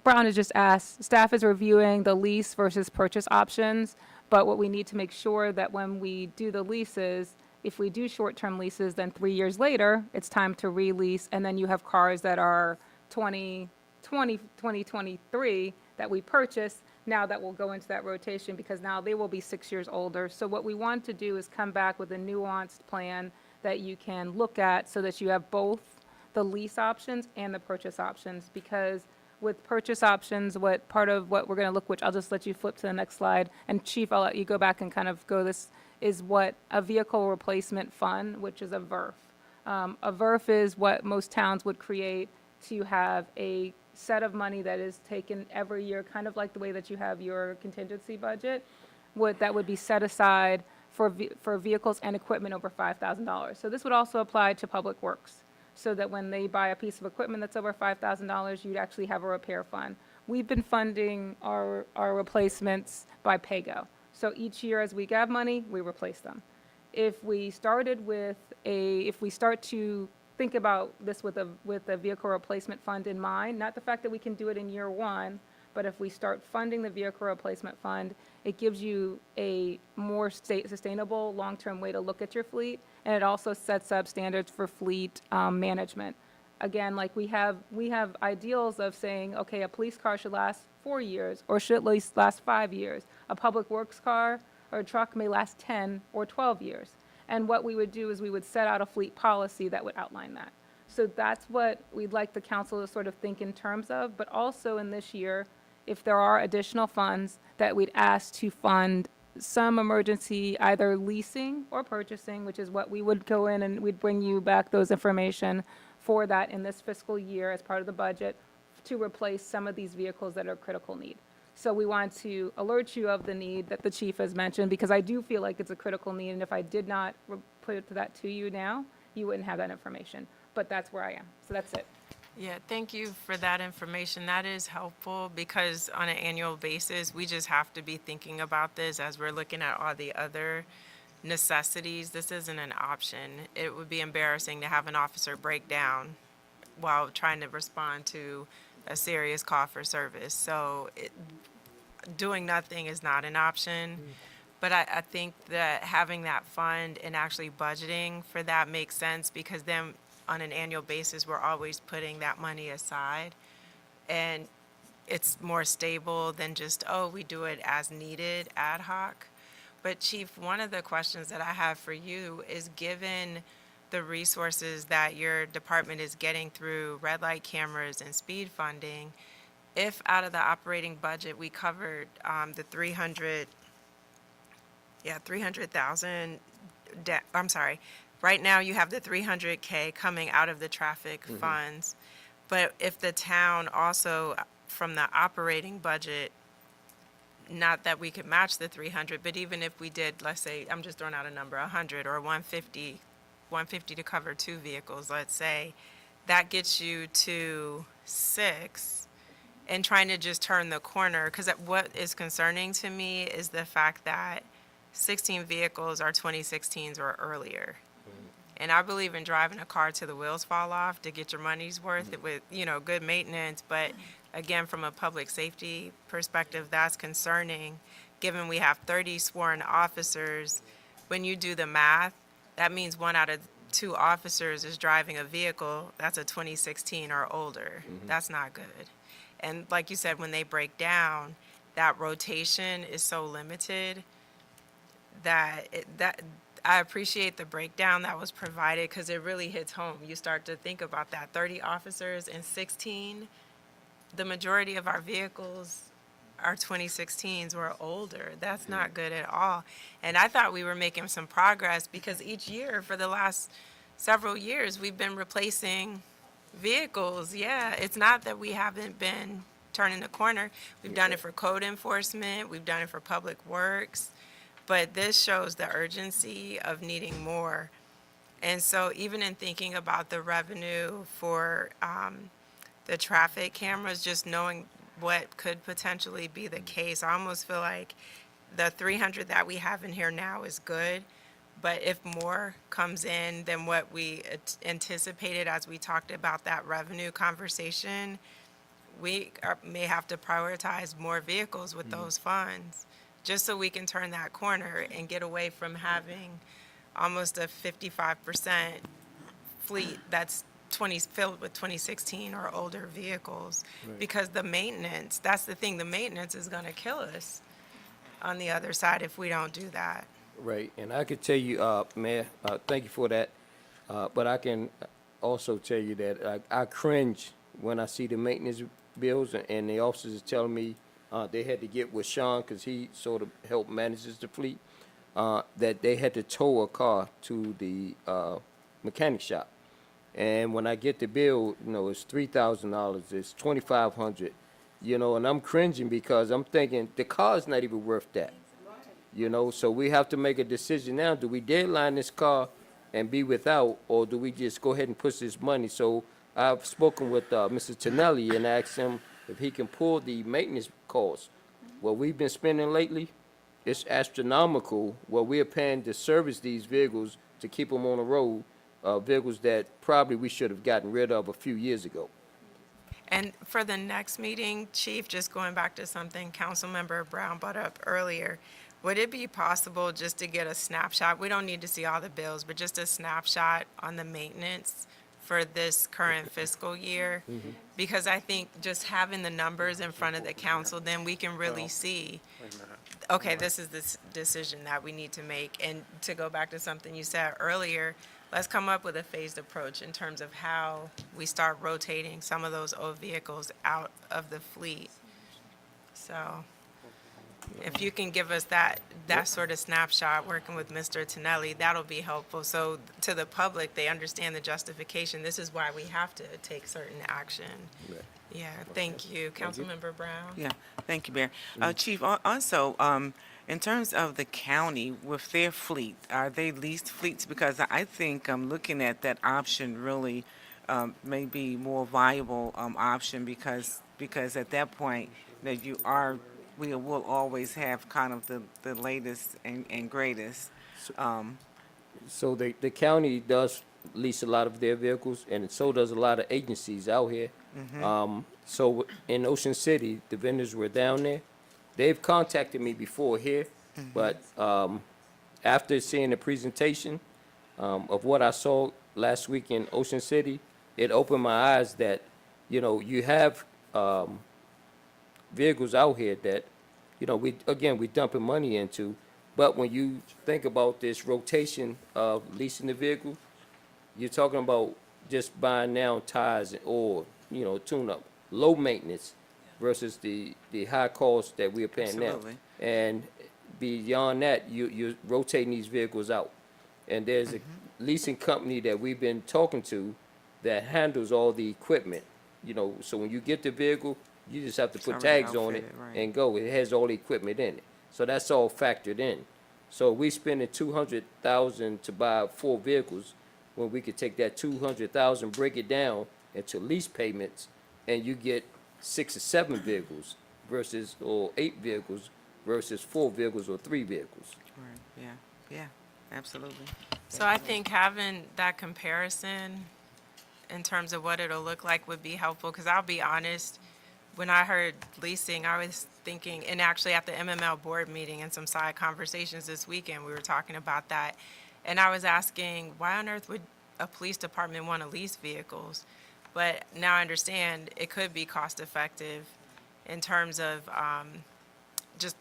Brown has just asked, staff is reviewing the lease versus purchase options, but what we need to make sure that when we do the leases, if we do short-term leases, then 3 years later, it's time to release, and then you have cars that are 2023 that we purchase, now that will go into that rotation, because now they will be 6 years older. So what we want to do is come back with a nuanced plan that you can look at so that you have both the lease options and the purchase options, because with purchase options, part of what we're going to look, which I'll just let you flip to the next slide, and Chief, I'll let you go back and kind of go this, is what a vehicle replacement fund, which is a VERF. A VERF is what most towns would create to have a set of money that is taken every year, kind of like the way that you have your contingency budget, that would be set aside for vehicles and equipment over $5,000. So this would also apply to public works. so that when they buy a piece of equipment that's over $5,000, you'd actually have a repair fund. We've been funding our replacements by pay-go. So each year as we have money, we replace them. If we start to think about this with a vehicle replacement fund in mind, not the fact that we can do it in year one, but if we start funding the vehicle replacement fund, it gives you a more sustainable, long-term way to look at your fleet, and it also sets up standards for fleet management. Again, like we have ideals of saying, okay, a police car should last 4 years, or should at least last 5 years. A public works car or a truck may last 10 or 12 years. And what we would do is we would set out a fleet policy that would outline that. So that's what we'd like the council to sort of think in terms of, but also in this year, if there are additional funds, that we'd ask to fund some emergency, either leasing or purchasing, which is what we would go in and we'd bring you back those information for that in this fiscal year as part of the budget to replace some of these vehicles that are critical need. So we want to alert you of the need that the chief has mentioned, because I do feel like it's a critical need, and if I did not put that to you now, you wouldn't have that information. But that's where I am. So that's it. Yeah, thank you for that information. That is helpful because on an annual basis, we just have to be thinking about this as we're looking at all the other necessities. This isn't an option. It would be embarrassing to have an officer break down while trying to respond to a serious call for service. So doing nothing is not an option. But I think that having that fund and actually budgeting for that makes sense, because then on an annual basis, we're always putting that money aside. And it's more stable than just, oh, we do it as needed, ad hoc. But Chief, one of the questions that I have for you is, given the resources that your department is getting through red light cameras and speed funding, if out of the operating budget we covered the 300,000, I'm sorry, right now you have the 300K coming out of the traffic funds, but if the town also, from the operating budget, not that we could match the 300, but even if we did, let's say, I'm just throwing out a number, 100 or 150 to cover 2 vehicles, let's say, that gets you to 6, and trying to just turn the corner, because what is concerning to me is the fact that 16 vehicles are 2016s or earlier. And I believe in driving a car till the wheels fall off to get your money's worth with, good maintenance. But again, from a public safety perspective, that's concerning, given we have 30 sworn officers. When you do the math, that means 1 out of 2 officers is driving a vehicle that's a 2016 or older. That's not good. And like you said, when they break down, that rotation is so limited that I appreciate the breakdown that was provided, because it really hits home. You start to think about that, 30 officers and 16. The majority of our vehicles are 2016s or older. That's not good at all. And I thought we were making some progress, because each year for the last several years, we've been replacing vehicles. Yeah, it's not that we haven't been turning the corner. We've done it for code enforcement. We've done it for public works. But this shows the urgency of needing more. And so even in thinking about the revenue for the traffic cameras, just knowing what could potentially be the case, I almost feel like the 300 that we have in here now is good. But if more comes in than what we anticipated as we talked about that revenue conversation, we may have to prioritize more vehicles with those funds, just so we can turn that corner and get away from having almost a 55% fleet that's filled with 2016 or older vehicles. Because the maintenance, that's the thing, the maintenance is gonna kill us on the other side if we don't do that. Right, and I could tell you, Mayor, thank you for that, but I can also tell you that I cringe when I see the maintenance bills, and the officers are telling me they had to get with Sean, because he sort of helped manages the fleet, that they had to tow a car to the mechanic shop. And when I get the bill, it's $3,000, it's $2,500, and I'm cringing, because I'm thinking the car's not even worth that. So we have to make a decision now. Do we deadline this car and be without, or do we just go ahead and push this money? So I've spoken with Mr. Tonelli and asked him if he can pull the maintenance costs. What we've been spending lately, it's astronomical what we're paying to service these vehicles to keep them on the road, vehicles that probably we should have gotten rid of a few years ago. And for the next meeting, Chief, just going back to something Councilmember Brown brought up earlier, would it be possible just to get a snapshot? We don't need to see all the bills, but just a snapshot on the maintenance for this current fiscal year? Because I think just having the numbers in front of the council, then we can really see, okay, this is the decision that we need to make. And to go back to something you said earlier, let's come up with a phased approach in terms of how we start rotating some of those old vehicles out of the fleet. So if you can give us that sort of snapshot, working with Mr. Tonelli, that'll be helpful. So to the public, they understand the justification. This is why we have to take certain action. Yeah, thank you. Councilmember Brown? Yeah, thank you, Mayor. Chief, also, in terms of the county with their fleet, are they leased fleets? Because I think looking at that option really may be more viable option because at that point that we will always have kind of the latest and greatest. So the county does lease a lot of their vehicles, and so does a lot of agencies out here. So in Ocean City, the vendors were down there. They've contacted me before here, but after seeing the presentation of what I saw last week in Ocean City, it opened my eyes that, you have vehicles out here that, we dumping money into. But when you think about this rotation of leasing the vehicle, you're talking about just buying now tires and oil, tune-up, low maintenance versus the high cost that we're paying now. Absolutely. And beyond that, you're rotating these vehicles out. And there's a leasing company that we've been talking to that handles all the equipment. So when you get the vehicle, you just have to put already tags on it outfitted, right. and go. It has all the equipment in it. So that's all factored in. So we spending $200,000 to buy 4 vehicles when we could take that $200,000, break it down into lease payments, and you get 6 or 7 vehicles or 8 vehicles versus 4 vehicles or 3 vehicles. Right, yeah, absolutely. So I think having that comparison in terms of what it'll look like would be helpful, because I'll be honest, when I heard leasing, I was thinking, and actually at the MML board meeting and some side conversations this weekend, we were talking about that. And I was asking, why on earth would a police department want to lease vehicles? But now I understand it could be cost effective in terms of just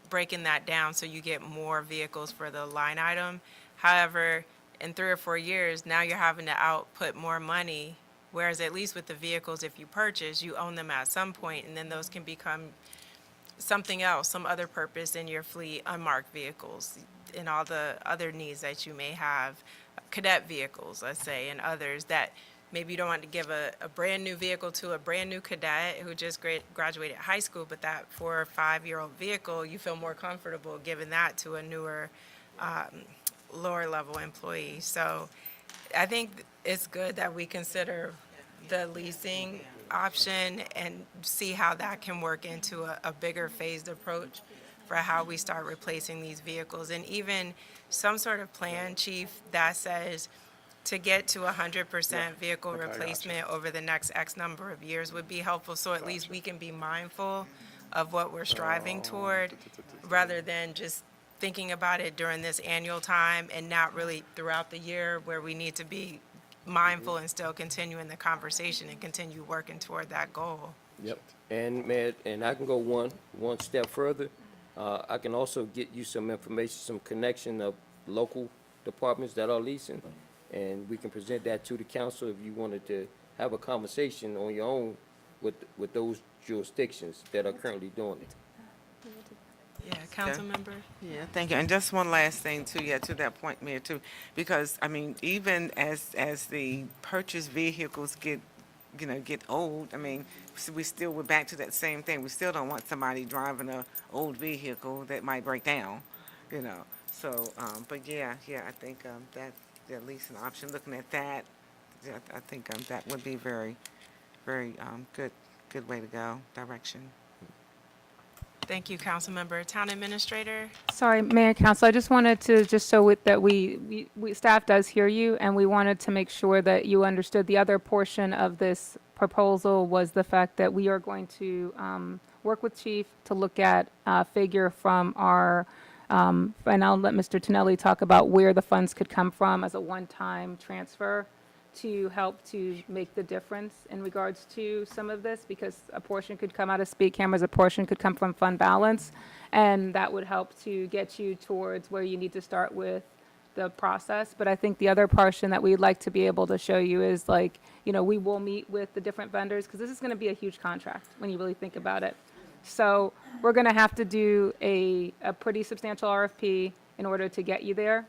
breaking that down so you get more vehicles for the line item. However, in 3 or 4 years, now you're having to output more money, whereas at least with the vehicles, if you purchase, you own them at some point, and then those can become something else, some other purpose in your fleet, unmarked vehicles, and all the other needs that you may have, cadet vehicles, let's say, and others that maybe you don't want to give a brand-new vehicle to a brand-new cadet who just graduated high school, but that 4 or 5-year-old vehicle, you feel more comfortable giving that to a newer, lower-level employee. So I think it's good that we consider the leasing option and see how that can work into a bigger phased approach for how we start replacing these vehicles. And even some sort of plan, Chief, that says to get to 100% vehicle Okay, replacement over the next X number of years would be helpful, so at least we can be mindful of what we're striving toward, rather than just thinking about it during this annual time and not really throughout the year, where we need to be mindful and still continuing the conversation and continue working toward that goal. Yep. And Mayor, and I can go one step further. I can also get you some information, some connection of local departments that are leasing, and we can present that to the council if you wanted to have a conversation on your own with those jurisdictions that are currently doing it. Yeah, council member? Yeah, thank you. And just one last thing too, to that point, Mayor, too, because, even as the purchased vehicles get old, we're back to that same thing. We still don't want somebody driving a old vehicle that might break down, So, but I think at least an option, looking at that, yeah, I think that would be very, very good way to go, direction. Thank you, Councilmember. Town Administrator? Sorry, Mayor and Council, I just wanted to, just so that staff does hear you, and we wanted to make sure that you understood the other portion of this proposal was the fact that we are going to work with Chief to look at a figure from our, and I'll let Mr. Tonelli talk about where the funds could come from as a one-time transfer to help to make the difference in regards to some of this, because a portion could come out of speed cameras, a portion could come from fund balance, and that would help to get you towards where you need to start with the process. But I think the other portion that we'd like to be able to show you is like, we will meet with the different vendors, because this is going to be a huge contract when you really think about it. So we're going to have to do a pretty substantial RFP in order to get you there.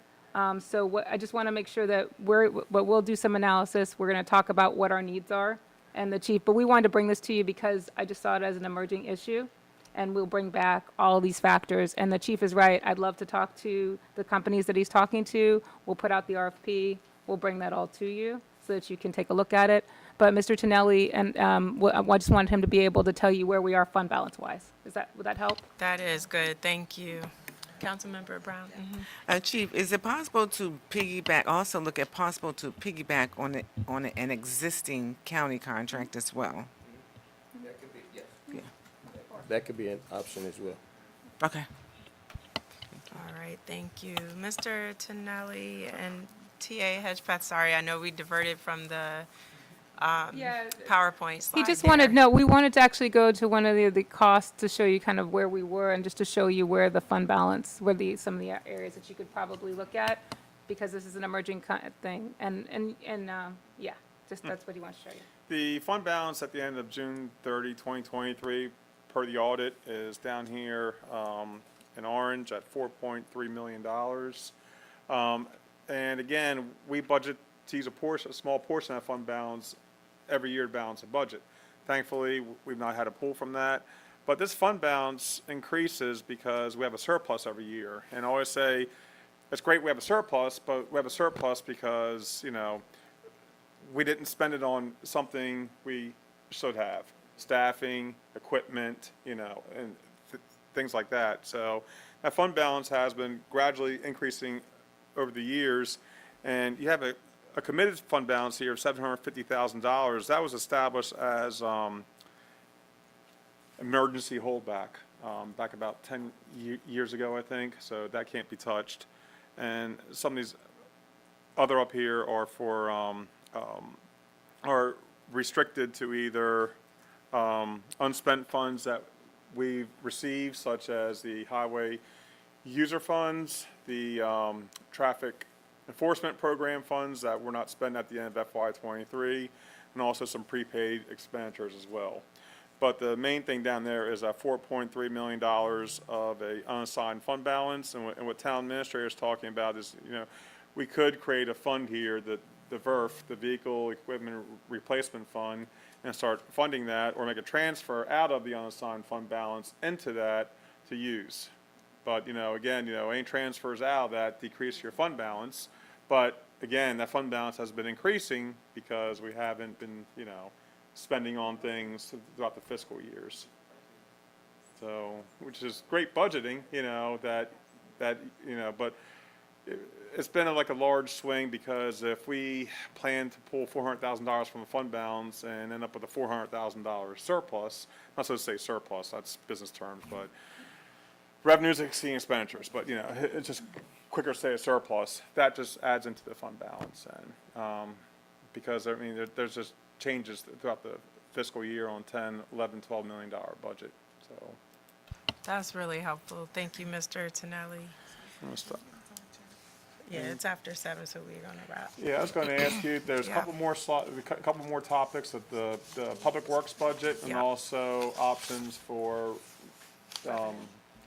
So I just want to make sure that we'll do some analysis. We're going to talk about what our needs are and the chief, but we wanted to bring this to you because I just saw it as an emerging issue, and we'll bring back all of these factors. And the chief is right. I'd love to talk to the companies that he's talking to. We'll put out the RFP. We'll bring that all to you so that you can take a look at it. But Mr. Tonelli, and I just wanted him to be able to tell you where we are fund balance wise. Would that help? That is good. Thank you. Councilmember Brown? Mhm. Chief, is it possible to piggyback, also look at possible to piggyback on an existing county contract as well? That could be, yes. Yeah. That could be an option as well. Okay. All right, thank you. Mr. Tonelli and TA Hedgepeth, sorry, I know we diverted from the PowerPoint slide He just there. we wanted to actually go to one of the costs to show you kind of where we were and just to show you where the fund balance, some of the areas that you could probably look at, because this is an emerging thing. Yeah, just that's what he wants to show you. The fund balance at the end of June 30, 2023, per the audit, is down here in orange at $4.3 million. And again, we budget to use a small portion of that fund balance every year to balance a budget. Thankfully, we've not had a pull from that. But this fund balance increases because we have a surplus every year. And I always say, it's great we have a surplus, but we have a surplus because, we didn't spend it on something we should have. Staffing, equipment, and things like that. So that fund balance has been gradually increasing over the years. And you have a committed fund balance here of $750,000. That was established as emergency holdback back about 10 years ago, I think. So that can't be touched. And some of these other up here are for are restricted to either unspent funds that we've received, such as the highway user funds, the traffic enforcement program funds that were not spent at the end of FY23, and also some prepaid expenditures as well. But the main thing down there is $4.3 million of a unassigned fund balance, and what town administrator is talking about is, we could create a fund here, the VERF, the Vehicle Equipment Replacement Fund, and start funding that, or make a transfer out of the unassigned fund balance into that to use. But, again, any transfers out of that decrease your fund balance. But again, that fund balance has been increasing because we haven't been, spending on things throughout the fiscal years. So, which is great budgeting, but it's been like a large swing, because if we plan to pull $400,000 from a fund balance and end up with a $400,000 surplus, not supposed to say surplus, that's business terms, but revenues exceeding expenditures, but it's just quicker to say a surplus. That just adds into the fund balance, and because there's just changes throughout the fiscal year on $10, $11, $12 million budget. So That's really helpful. Thank you, Mr. Tonelli. I'm gonna stop. Yeah, it's after 7, so we're gonna wrap. Yeah, I was going to ask you. There's a Yeah. couple more topics of the public works budget, and Yeah. also options for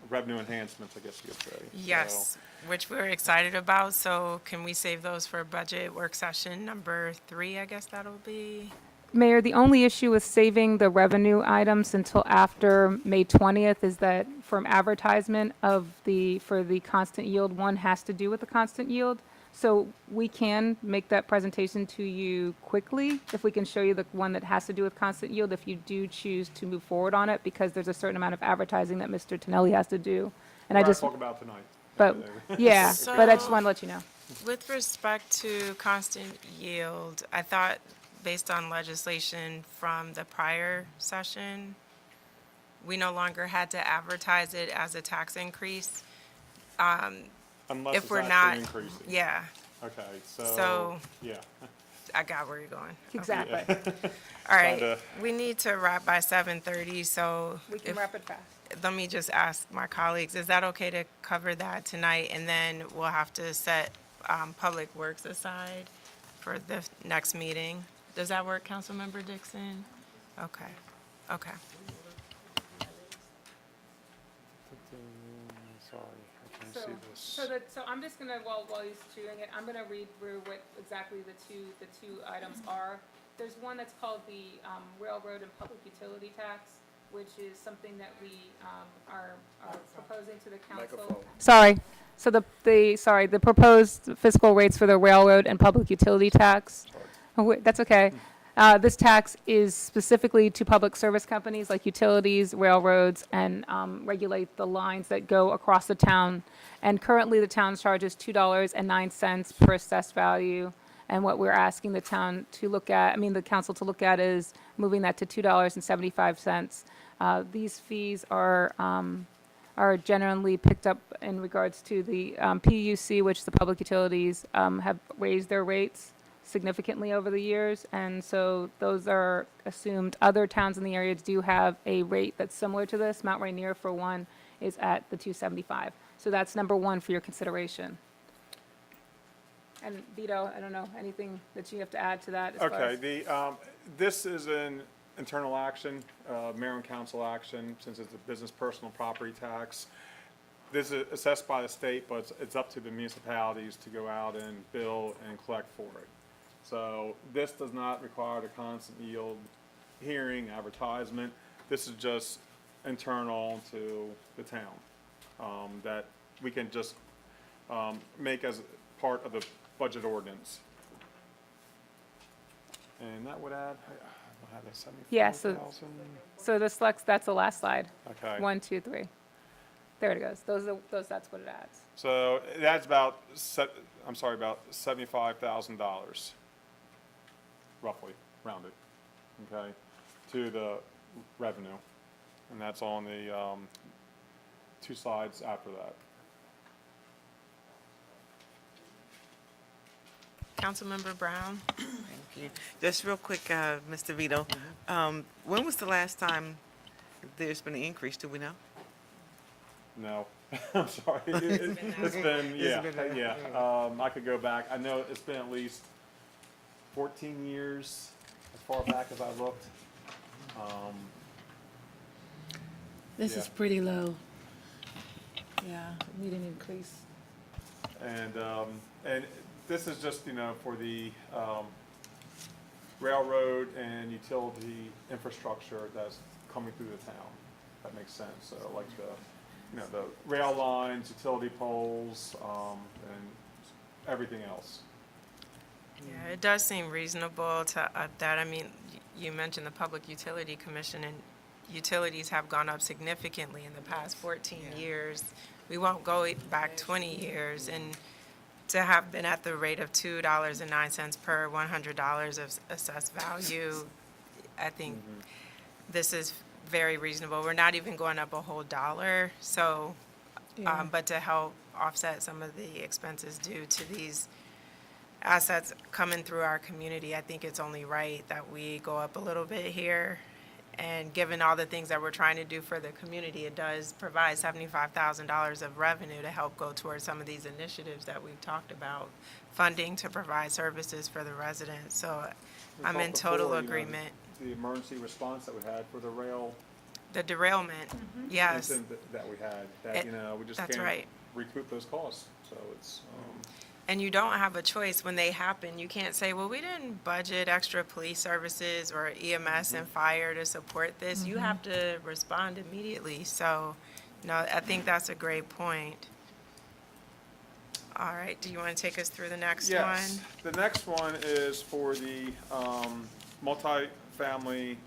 revenue enhancements, I guess you could say. Yes, which we're excited about, so can we save those for budget work session number 3, I guess that'll be? Mayor, the only issue with saving the revenue items until after May 20th is that from advertisement for the constant yield, one has to do with the constant yield. So we can make that presentation to you quickly, if we can show you the one that has to do with constant yield, if you do choose to move forward on it, because there's a certain amount of advertising that Mr. Tonelli has to do. And I We're gonna just, talk about tonight. but, yeah, but I just So- want to let you know. With respect to constant yield, I thought, based on legislation from the prior session, we no longer had to advertise it as a tax increase. Unless If it's we're actually not, increasing. yeah, Okay, So- yeah. I got where you're going. Exactly. All right, Kinda. we need to wrap by 7:30, so We can if, wrap it fast. let me just ask my colleagues, is that okay to cover that tonight? And then we'll have to set Public Works aside for the next meeting. Does that work, Councilmember Dixon? Okay, okay. Sorry, I can't So, see so this. so I'm just gonna, while he's doing it, I'm gonna read through what exactly the two items are. There's one that's called the railroad and public utility tax, which is something that we are proposing to the council. Sorry, so the proposed fiscal rates for the railroad and public utility tax. Oh, wait, that's okay. This tax is specifically to public service companies like utilities, railroads, and regulate the lines that go across the town. And currently, the town charges $2.09 per assessed value. And what we're asking the town to look at, the council to look at, is moving that to $2.75. These fees are generally picked up in regards to the PUC, which the public utilities have raised their rates significantly over the years, and so those are assumed. Other towns in the area do have a rate that's similar to this. Mount Rainier, for one, is at the 275. So that's number one for your consideration. And Vito, I don't know, anything that you have to add to that as far Okay, as- this is an internal action, mayor and council action, since it's a business personal property tax. This is assessed by the state, but it's up to the municipalities to go out and bill and collect for it. So this does not require the constant yield hearing, advertisement. This is just internal to the town, that we can just make as part of the budget ordinance. And that would add, I have that Yeah, so- 75,000. So that's the last slide. Okay. 1, 2, 3. There it goes. That's what it adds. So that's about, about $75,000, roughly, rounded, okay, to the revenue. And that's on the two slides after that. Councilmember Brown? Thank you. Just real quick, Mr. Vito, when was the last time there's been an increase, do we know? No, I'm sorry. It's been, yeah, been yeah. I could go back. I know it's been at least 14 years, as far back as I looked. This is Yeah. pretty low. Yeah, need an increase. And this is just, for the railroad and utility infrastructure that's coming through the town. That makes sense. So like the rail lines, utility poles, and everything else. Yeah, it does seem reasonable to up that. You mentioned the Public Utility Commission, and utilities have gone up significantly in the past 14 years. We won't go back 20 years, and to have been at the rate of $2.09 per $100 of assessed value, I think this is very reasonable. We're not even going up a whole dollar, so, Yeah. but to help offset some of the expenses due to these assets coming through our community, I think it's only right that we go up a little bit here. And given all the things that we're trying to do for the community, it does provide $75,000 of revenue to help go towards some of these initiatives that we've talked about, funding to provide services for the residents. So We I'm in talked total before, agreement. The emergency response that we had for the rail The derailment, yes. incident that we had, It- that, we just that's can't right. recoup those costs. So it's, And you don't have a choice when they happen. You can't say, well, we didn't budget extra police services or EMS and fire to support this. You have to respond immediately. So, no, I think that's a great point. All right, do you want to take us through the next one? Yes, the next one is for the multifamily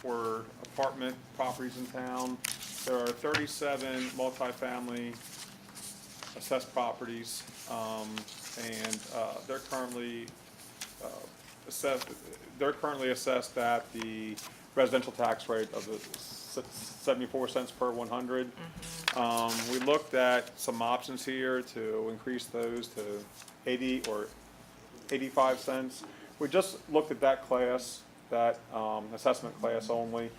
or apartment properties in town. There are 37 multifamily assessed properties, and they're currently assessed, at the residential tax rate of the 74 cents per 100. We looked at some options here to increase those to 80 or 85 cents. We just looked at that class, that assessment class only,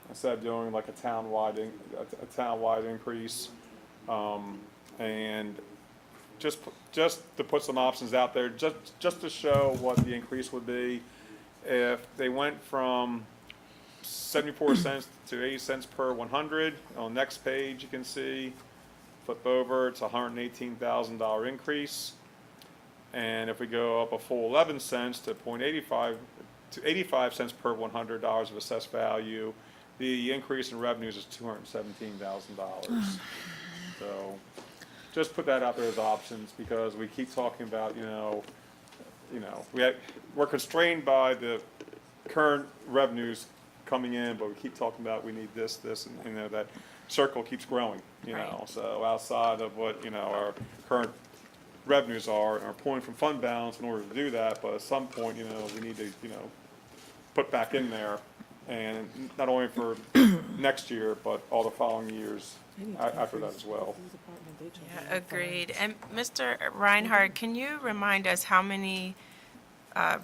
instead of doing like a town-wide increase. And just to put some options out there, just to show what the increase would be if they went from 74 cents to 80 cents per 100. On the next page, you can see, flip over, it's a $118,000 increase. And if we go up a full 11 cents to 85 cents per $100 of assessed value, the increase in revenues is $217,000. So just put that out there as options, because we keep talking about, we're constrained by the current revenues coming in, but we keep talking about we need this, and, that circle keeps growing, So outside of what, our current revenues are pulling from fund balance in order to do that, but at some point, we need to, put back in there, and not only for next year, but all the following years after that as well. Yeah, agreed. And Mr. Reinhardt, can you remind us how many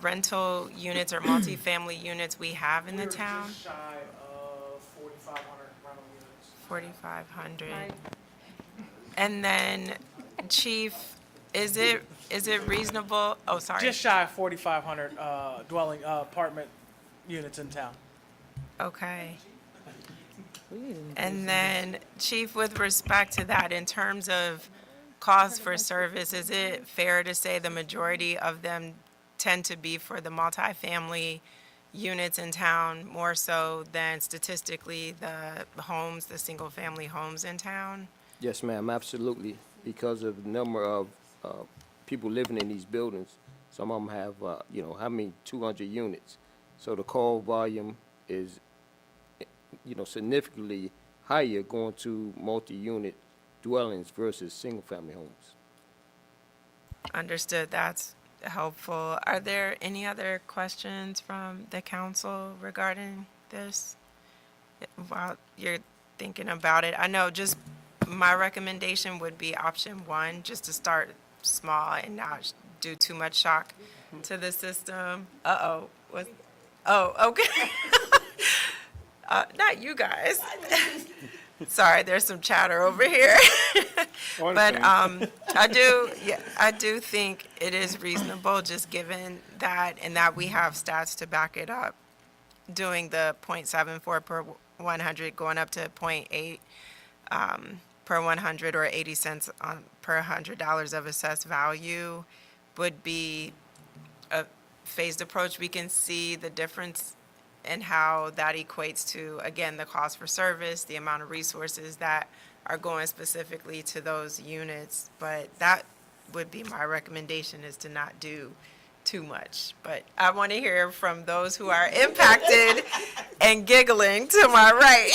rental units or multifamily units we have in the town? Just shy of 4,500 rental units. 4,500. Right. And then, Chief, is it reasonable, oh, sorry. Just shy of 4,500 dwelling apartment units in town. Okay. And then, Chief, with respect to that, in terms of cost for service, is it fair to say the majority of them tend to be for the multifamily units in town, more so than statistically the homes, the single-family homes in town? Yes, ma'am, absolutely. Because of the number of people living in these buildings, some of them have, 200 units. So the call volume is, significantly higher going to multi-unit dwellings versus single-family homes. Understood, that's helpful. Are there any other questions from the council regarding this? While you're thinking about it, I know just my recommendation would be option one, just to start small and not do too much shock to the system. Okay. Not you guys. Sorry, there's some chatter over here. But I do think it is reasonable, just given that, and that we have stats to back it up, doing the 0.74 per 100, going up to 0.8 per 100, or 80 cents per $100 of assessed value would be a phased approach. We can see the difference in how that equates to, again, the cost for service, the amount of resources that are going specifically to those units. But that would be my recommendation, is to not do too much. But I want to hear from those who are impacted and giggling to my right.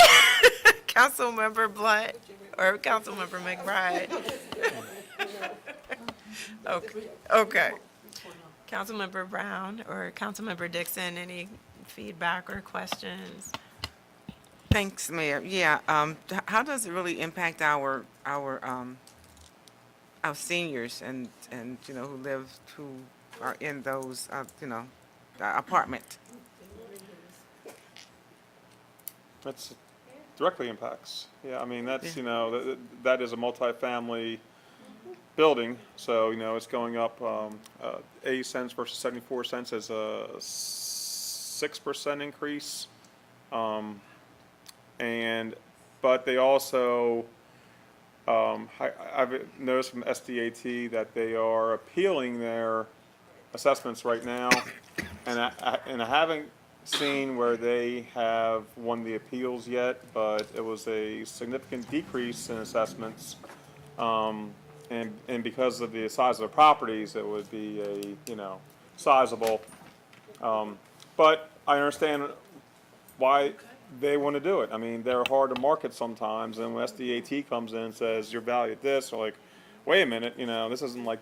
Councilmember Blunt or Councilmember McBride. Okay. Councilmember Brown or Councilmember Dixon, any feedback or questions? Thanks, Mayor. Yeah, how does it really impact our seniors and who are in those apartment? That's directly impacts. Yeah, I mean, that's, that is a multifamily building, so, it's going up 80 cents versus 74 cents as a 6% increase. But they also, I've noticed from SDAT that they are appealing their assessments right now, and I haven't seen where they have won the appeals yet, but it was a significant decrease in assessments. and because of the size of the properties, it would be a, sizable. But I understand why they want to do it. I mean, they're hard to market sometimes, and when SDAT comes in and says, you're valued at this, they're like, wait a minute, this isn't like,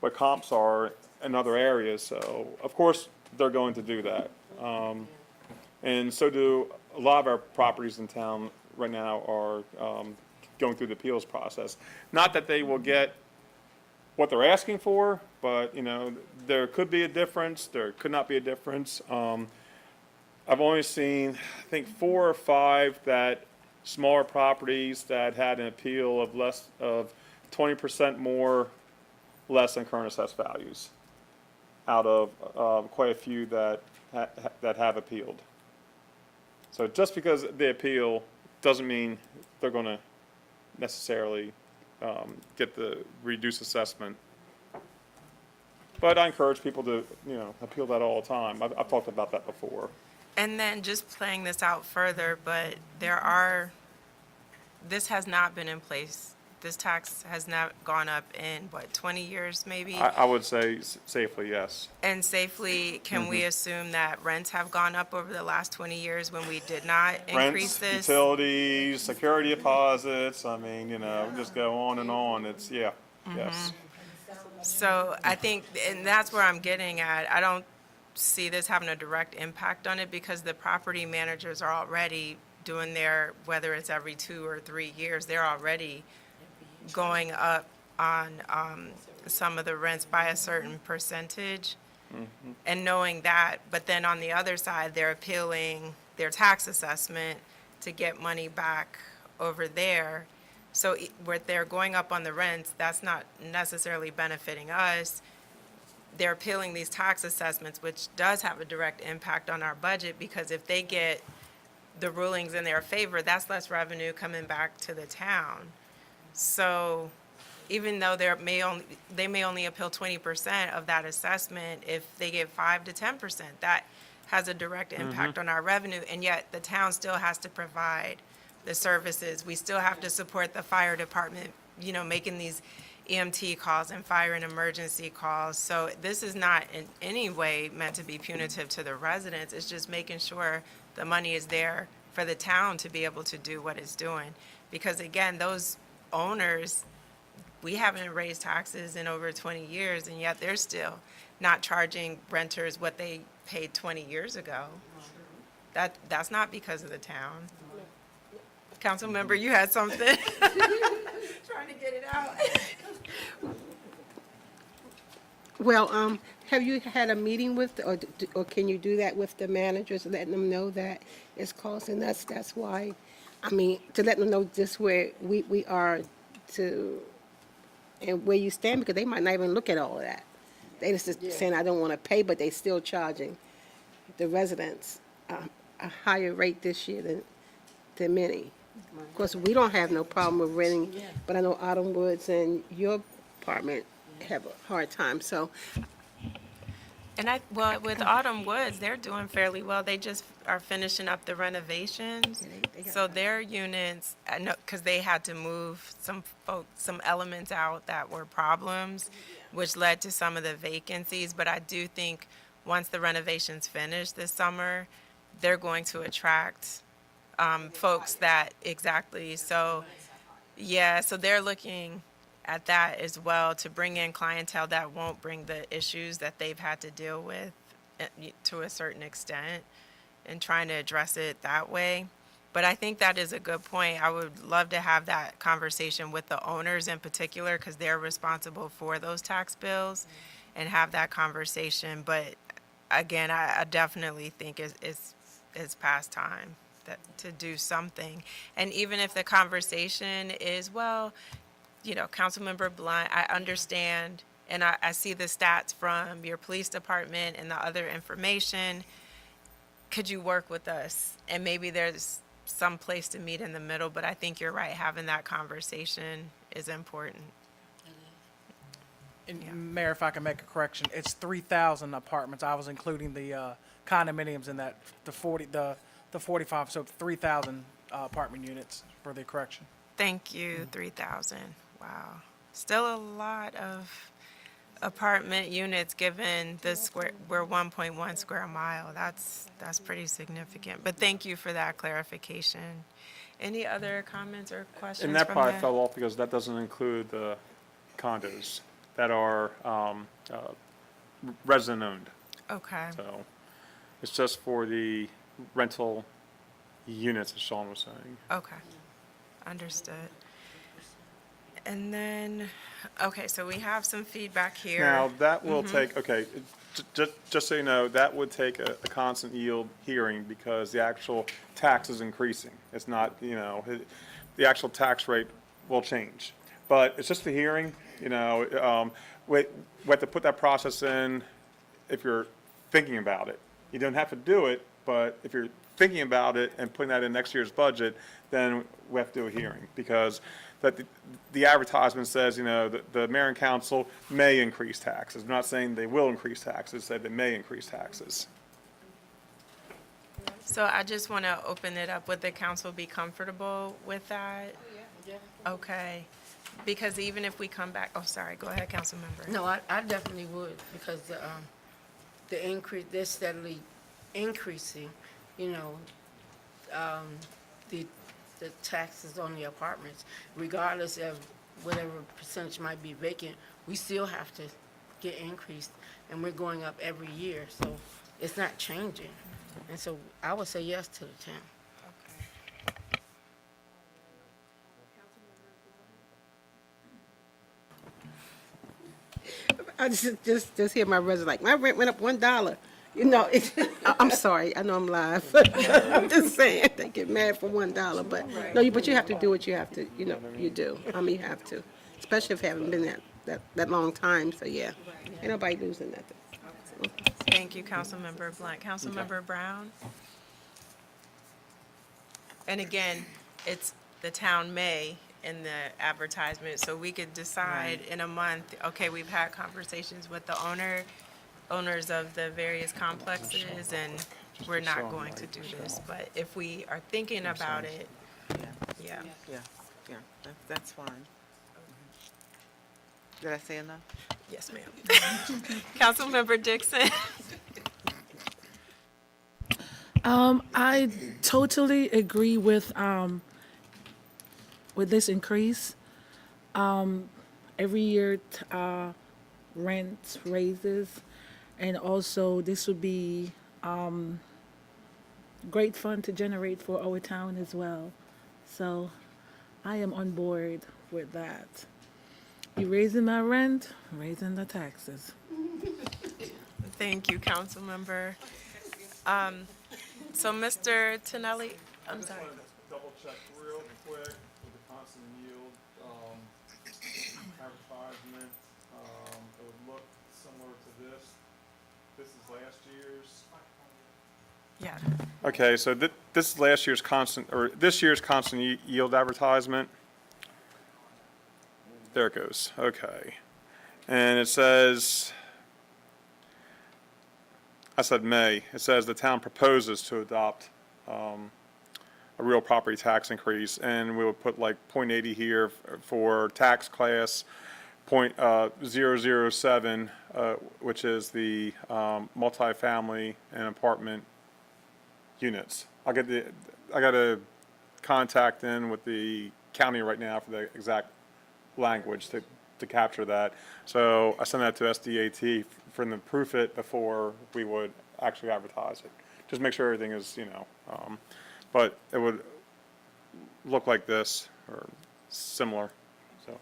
what comps are in other areas, so, of course, they're going to do that. And so do a lot of our properties in town right now are, going through the appeals process. Not that they will get what they're asking for, but, there could be a difference, there could not be a difference. I've only seen, I think, 4 or 5 that smaller properties that had an appeal of less of 20% more less than current assessed values out of quite a few that that have appealed. So just because they appeal doesn't mean they're going to necessarily get the reduced assessment. But I encourage people to, appeal that all the time. I've talked about that before. And then just playing this out further, but this has not been in place. This tax has not gone up in, 20 years maybe? I would say safely, yes. And safely, can we assume that rents have gone up over the last 20 years when we did not increase Rents, this? utilities, security deposits, I mean, just go on and on. It's, yes. So I think, and that's where I'm getting at. I don't see this having a direct impact on it because the property managers are already doing whether it's every 2 or 3 years, they're already going up on some of the rents by a certain percentage. And knowing that, but then on the other side, they're appealing their tax assessment to get money back over there. So where they're going up on the rents, that's not necessarily benefiting us. They're appealing these tax assessments, which does have a direct impact on our budget because if they get the rulings in their favor, that's less revenue coming back to the town. So even though they may only appeal 20% of that assessment, if they get 5 to 10%, that has a direct impact on our revenue, and yet the town still has to provide the services. We still have to support the fire department, making these EMT calls and fire and emergency calls. So this is not in any way meant to be punitive to the residents. It's just making sure the money is there for the town to be able to do what it's doing. Because again, those owners, we haven't raised taxes in over 20 years, and yet they're still not charging renters what they paid 20 years ago. That's not because of the town. Council member, you had something? Trying to get it out. Well, have you had a meeting with, or can you do that with the managers, letting them know that it's costing us, that's why, to let them know just where we are and where you stand, because they might not even look at all of that. They just saying, I don't want to pay, but they still charging the residents a higher rate this year than many. Of course, we don't have no problem with renting, but I know Autumn Woods and your apartment have a hard time, so. And with Autumn Woods, they're doing fairly well. They just are finishing up the renovations. So their units, I know, because they had to move some elements out that were problems, which led to some of the vacancies. But I do think once the renovations finish this summer, they're going to attract folks that, exactly. So, so they're looking at that as well to bring in clientele that won't bring the issues that they've had to deal with to a certain extent, and trying to address it that way. But I think that is a good point. I would love to have that conversation with the owners in particular, because they're responsible for those tax bills, and have that conversation. But again, I definitely think it's past time to do something. And even if the conversation is, Councilmember Blunt, I understand, and I see the stats from your police department and the other information. Could you work with us? And maybe there's some place to meet in the middle, but I think you're right, having that conversation is important. And Mayor, if I can make a correction, it's 3,000 apartments. I was including the condominiums in that, the 45, so 3,000 apartment units for the correction. Thank you, 3,000, wow. still a lot of apartment units given the square, we're 1.1 square mile. That's pretty significant. But thank you for that clarification. Any other comments or questions And that from probably the? fell off because that doesn't include the condos that are resident-owned. Okay, So it's just for the rental units, as Sean was saying. okay, understood. And then, okay, so we have some feedback here. Now, that will take, okay, just so you know, that would take a constant yield hearing because the actual tax is increasing. It's not, the actual tax rate will change. But it's just a hearing, we have to put that process in if you're thinking about it. You don't have to do it, but if you're thinking about it and putting that in next year's budget, then we have to do a hearing because the advertisement says, the mayor and council may increase taxes. I'm not saying they will increase taxes, said they may increase taxes. So I just want to open it up. Would the council be comfortable with that? Okay, because even if we come back, oh, sorry, go ahead, council member. No, I definitely would, because the increase, they're steadily increasing, the taxes on the apartments, regardless of whatever percentage might be vacant, we still have to get increased, and we're going up every year, so it's not changing. And so I would say yes to the town. I just hear my brother like, my rent went up $1. I'm sorry, I know I'm live. I'm just saying, they get mad for $1, but, no, but you have to do what you have to, you do. You have to, especially if you haven't been that long time, so yeah. Ain't nobody losing nothing. Thank you, Councilmember Blunt. Councilmember Brown? And again, it's the town may in the advertisement, so we could decide in a month, okay, we've had conversations with the owners of the various complexes, and we're not going to do this. But if we are thinking about it, yeah. Yeah, that's fine. Did I say enough? Yes, ma'am. Councilmember Dixon? I totally agree with this increase. Every year, rent raises, and also this would be great fun to generate for our town as well. So I am on board with that. You raising my rent, raising the taxes. Thank you, Councilmember. So, Mr. Tonelli, I'm sorry. Double check real quick with the constant yield advertisement. It would look similar to this. This is last year's. Yeah. Okay, so this is last year's this year's constant yield advertisement. There it goes, okay. And it says, I said may, it says the town proposes to adopt a real property tax increase, and we would put like .80 here for tax class, .007, which is the multifamily and apartment units. I got a contact in with the county right now for the exact language to capture that. So I sent that to SDAT for them to proof it before we would actually advertise it. Just make sure everything is, but it would look like this or similar, so.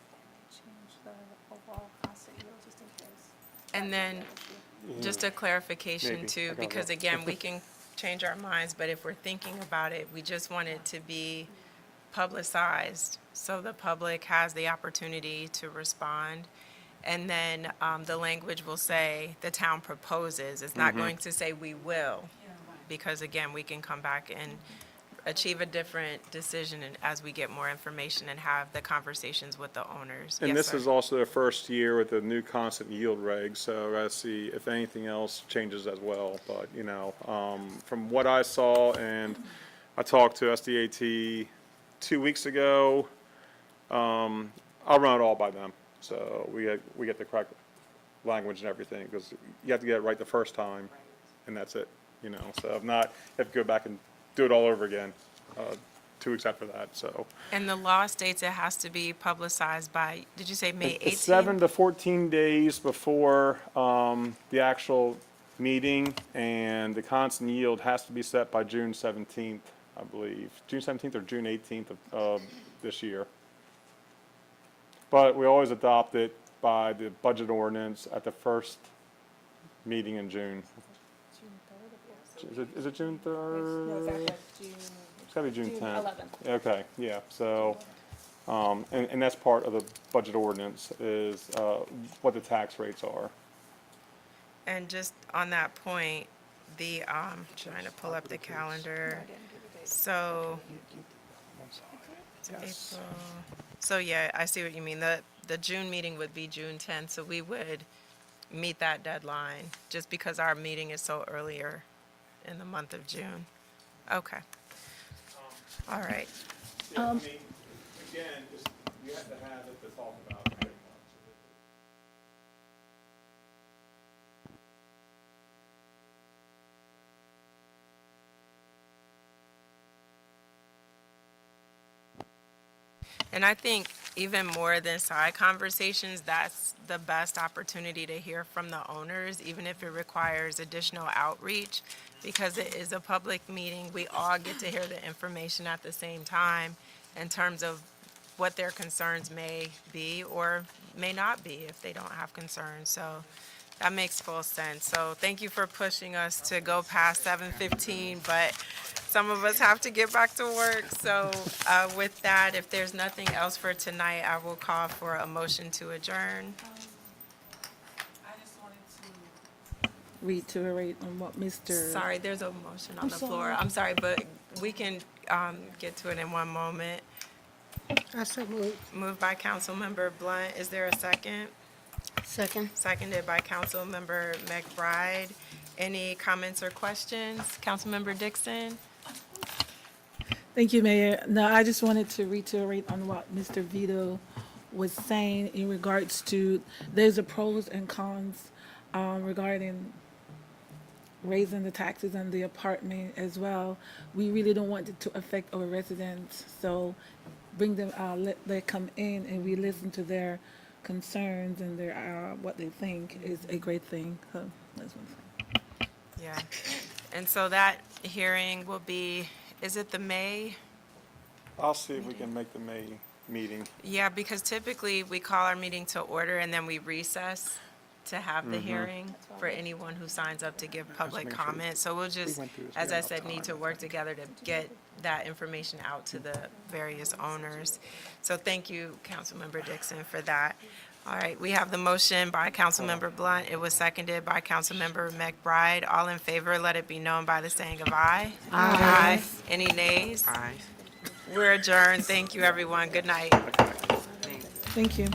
And then, just a clarification Maybe. I too, don't because know. again, we can change our minds, but if we're thinking about it, we just want it to be publicized so the public has the opportunity to respond. And then the language will say the town proposes. It's not going to say we will, because again, we can come back and achieve a different decision as we get more information and have the conversations with the owners. And Yes, this sir. is also the first year with the new constant yield reg, so I see if anything else changes as well. But, from what I saw, and I talked to SDAT 2 weeks ago, I'll run it all by them. So we get the correct language and everything, because you have to get it right the first time, and that's it, you know? So if not, you have to go back and do it all over again, 2 weeks after that, so. And the law states it has to be publicized by, did you say May 18th? It's 7 to 14 days before the actual meeting, and the constant yield has to be set by June 17th, I believe. June 17th or June 18th of this year. But we always adopt it by the budget ordinance at the first meeting in June. Is it June 3rd? It's gotta be June 10th. 11th. Okay, yeah, so, and that's part of the budget ordinance is, what the tax rates are. And just on that point, trying to pull up the calendar. So, April, so yeah, I see what you mean. The June meeting would be June 10th, so we would meet that deadline, just because our meeting is so earlier in the month of June. Okay. All right. Again, you have to have it to talk about. And I think even more than side conversations, that's the best opportunity to hear from the owners, even if it requires additional outreach, because it is a public meeting. We all get to hear the information at the same time in terms of what their concerns may be or may not be if they don't have concerns. So that makes full sense. So thank you for pushing us to go past 7:15, but some of us have to get back to work. So with that, if there's nothing else for tonight, I will call for a motion to adjourn. I just wanted to Reiterate on what Mr. Sorry, there's a motion on the floor. sorry. I'm sorry, but we can get to it in one moment. I so moved. Moved by Councilmember Blunt. Is there a second? Second. Seconded by Councilmember McBride. Any comments or questions? Councilmember Dixon? Thank you, Mayor. No, I just wanted to reiterate on what Mr. Vito was saying in regards to, there's a pros and cons regarding raising the taxes on the apartment as well. We really don't want it to affect our residents, so bring them, let them come in and we listen to their concerns and their, what they think is a great thing. So that's one thing. Yeah. And so that hearing will be, is it the May? I'll see if we can make the May meeting. Yeah, because typically we call our meeting to order and then we recess to have the hearing for anyone who signs up to give public make sure comment. So we'll just, went through this as I enough said, need to work together to get that information out to the various owners. So thank you, Councilmember Dixon, for that. All right, we have the motion by Councilmember Blunt. It was seconded by Councilmember McBride. All in favor, let it be known by the saying of aye. Aye. Any nays? Aye. We're adjourned. Thank you, everyone. Good night. Thank you.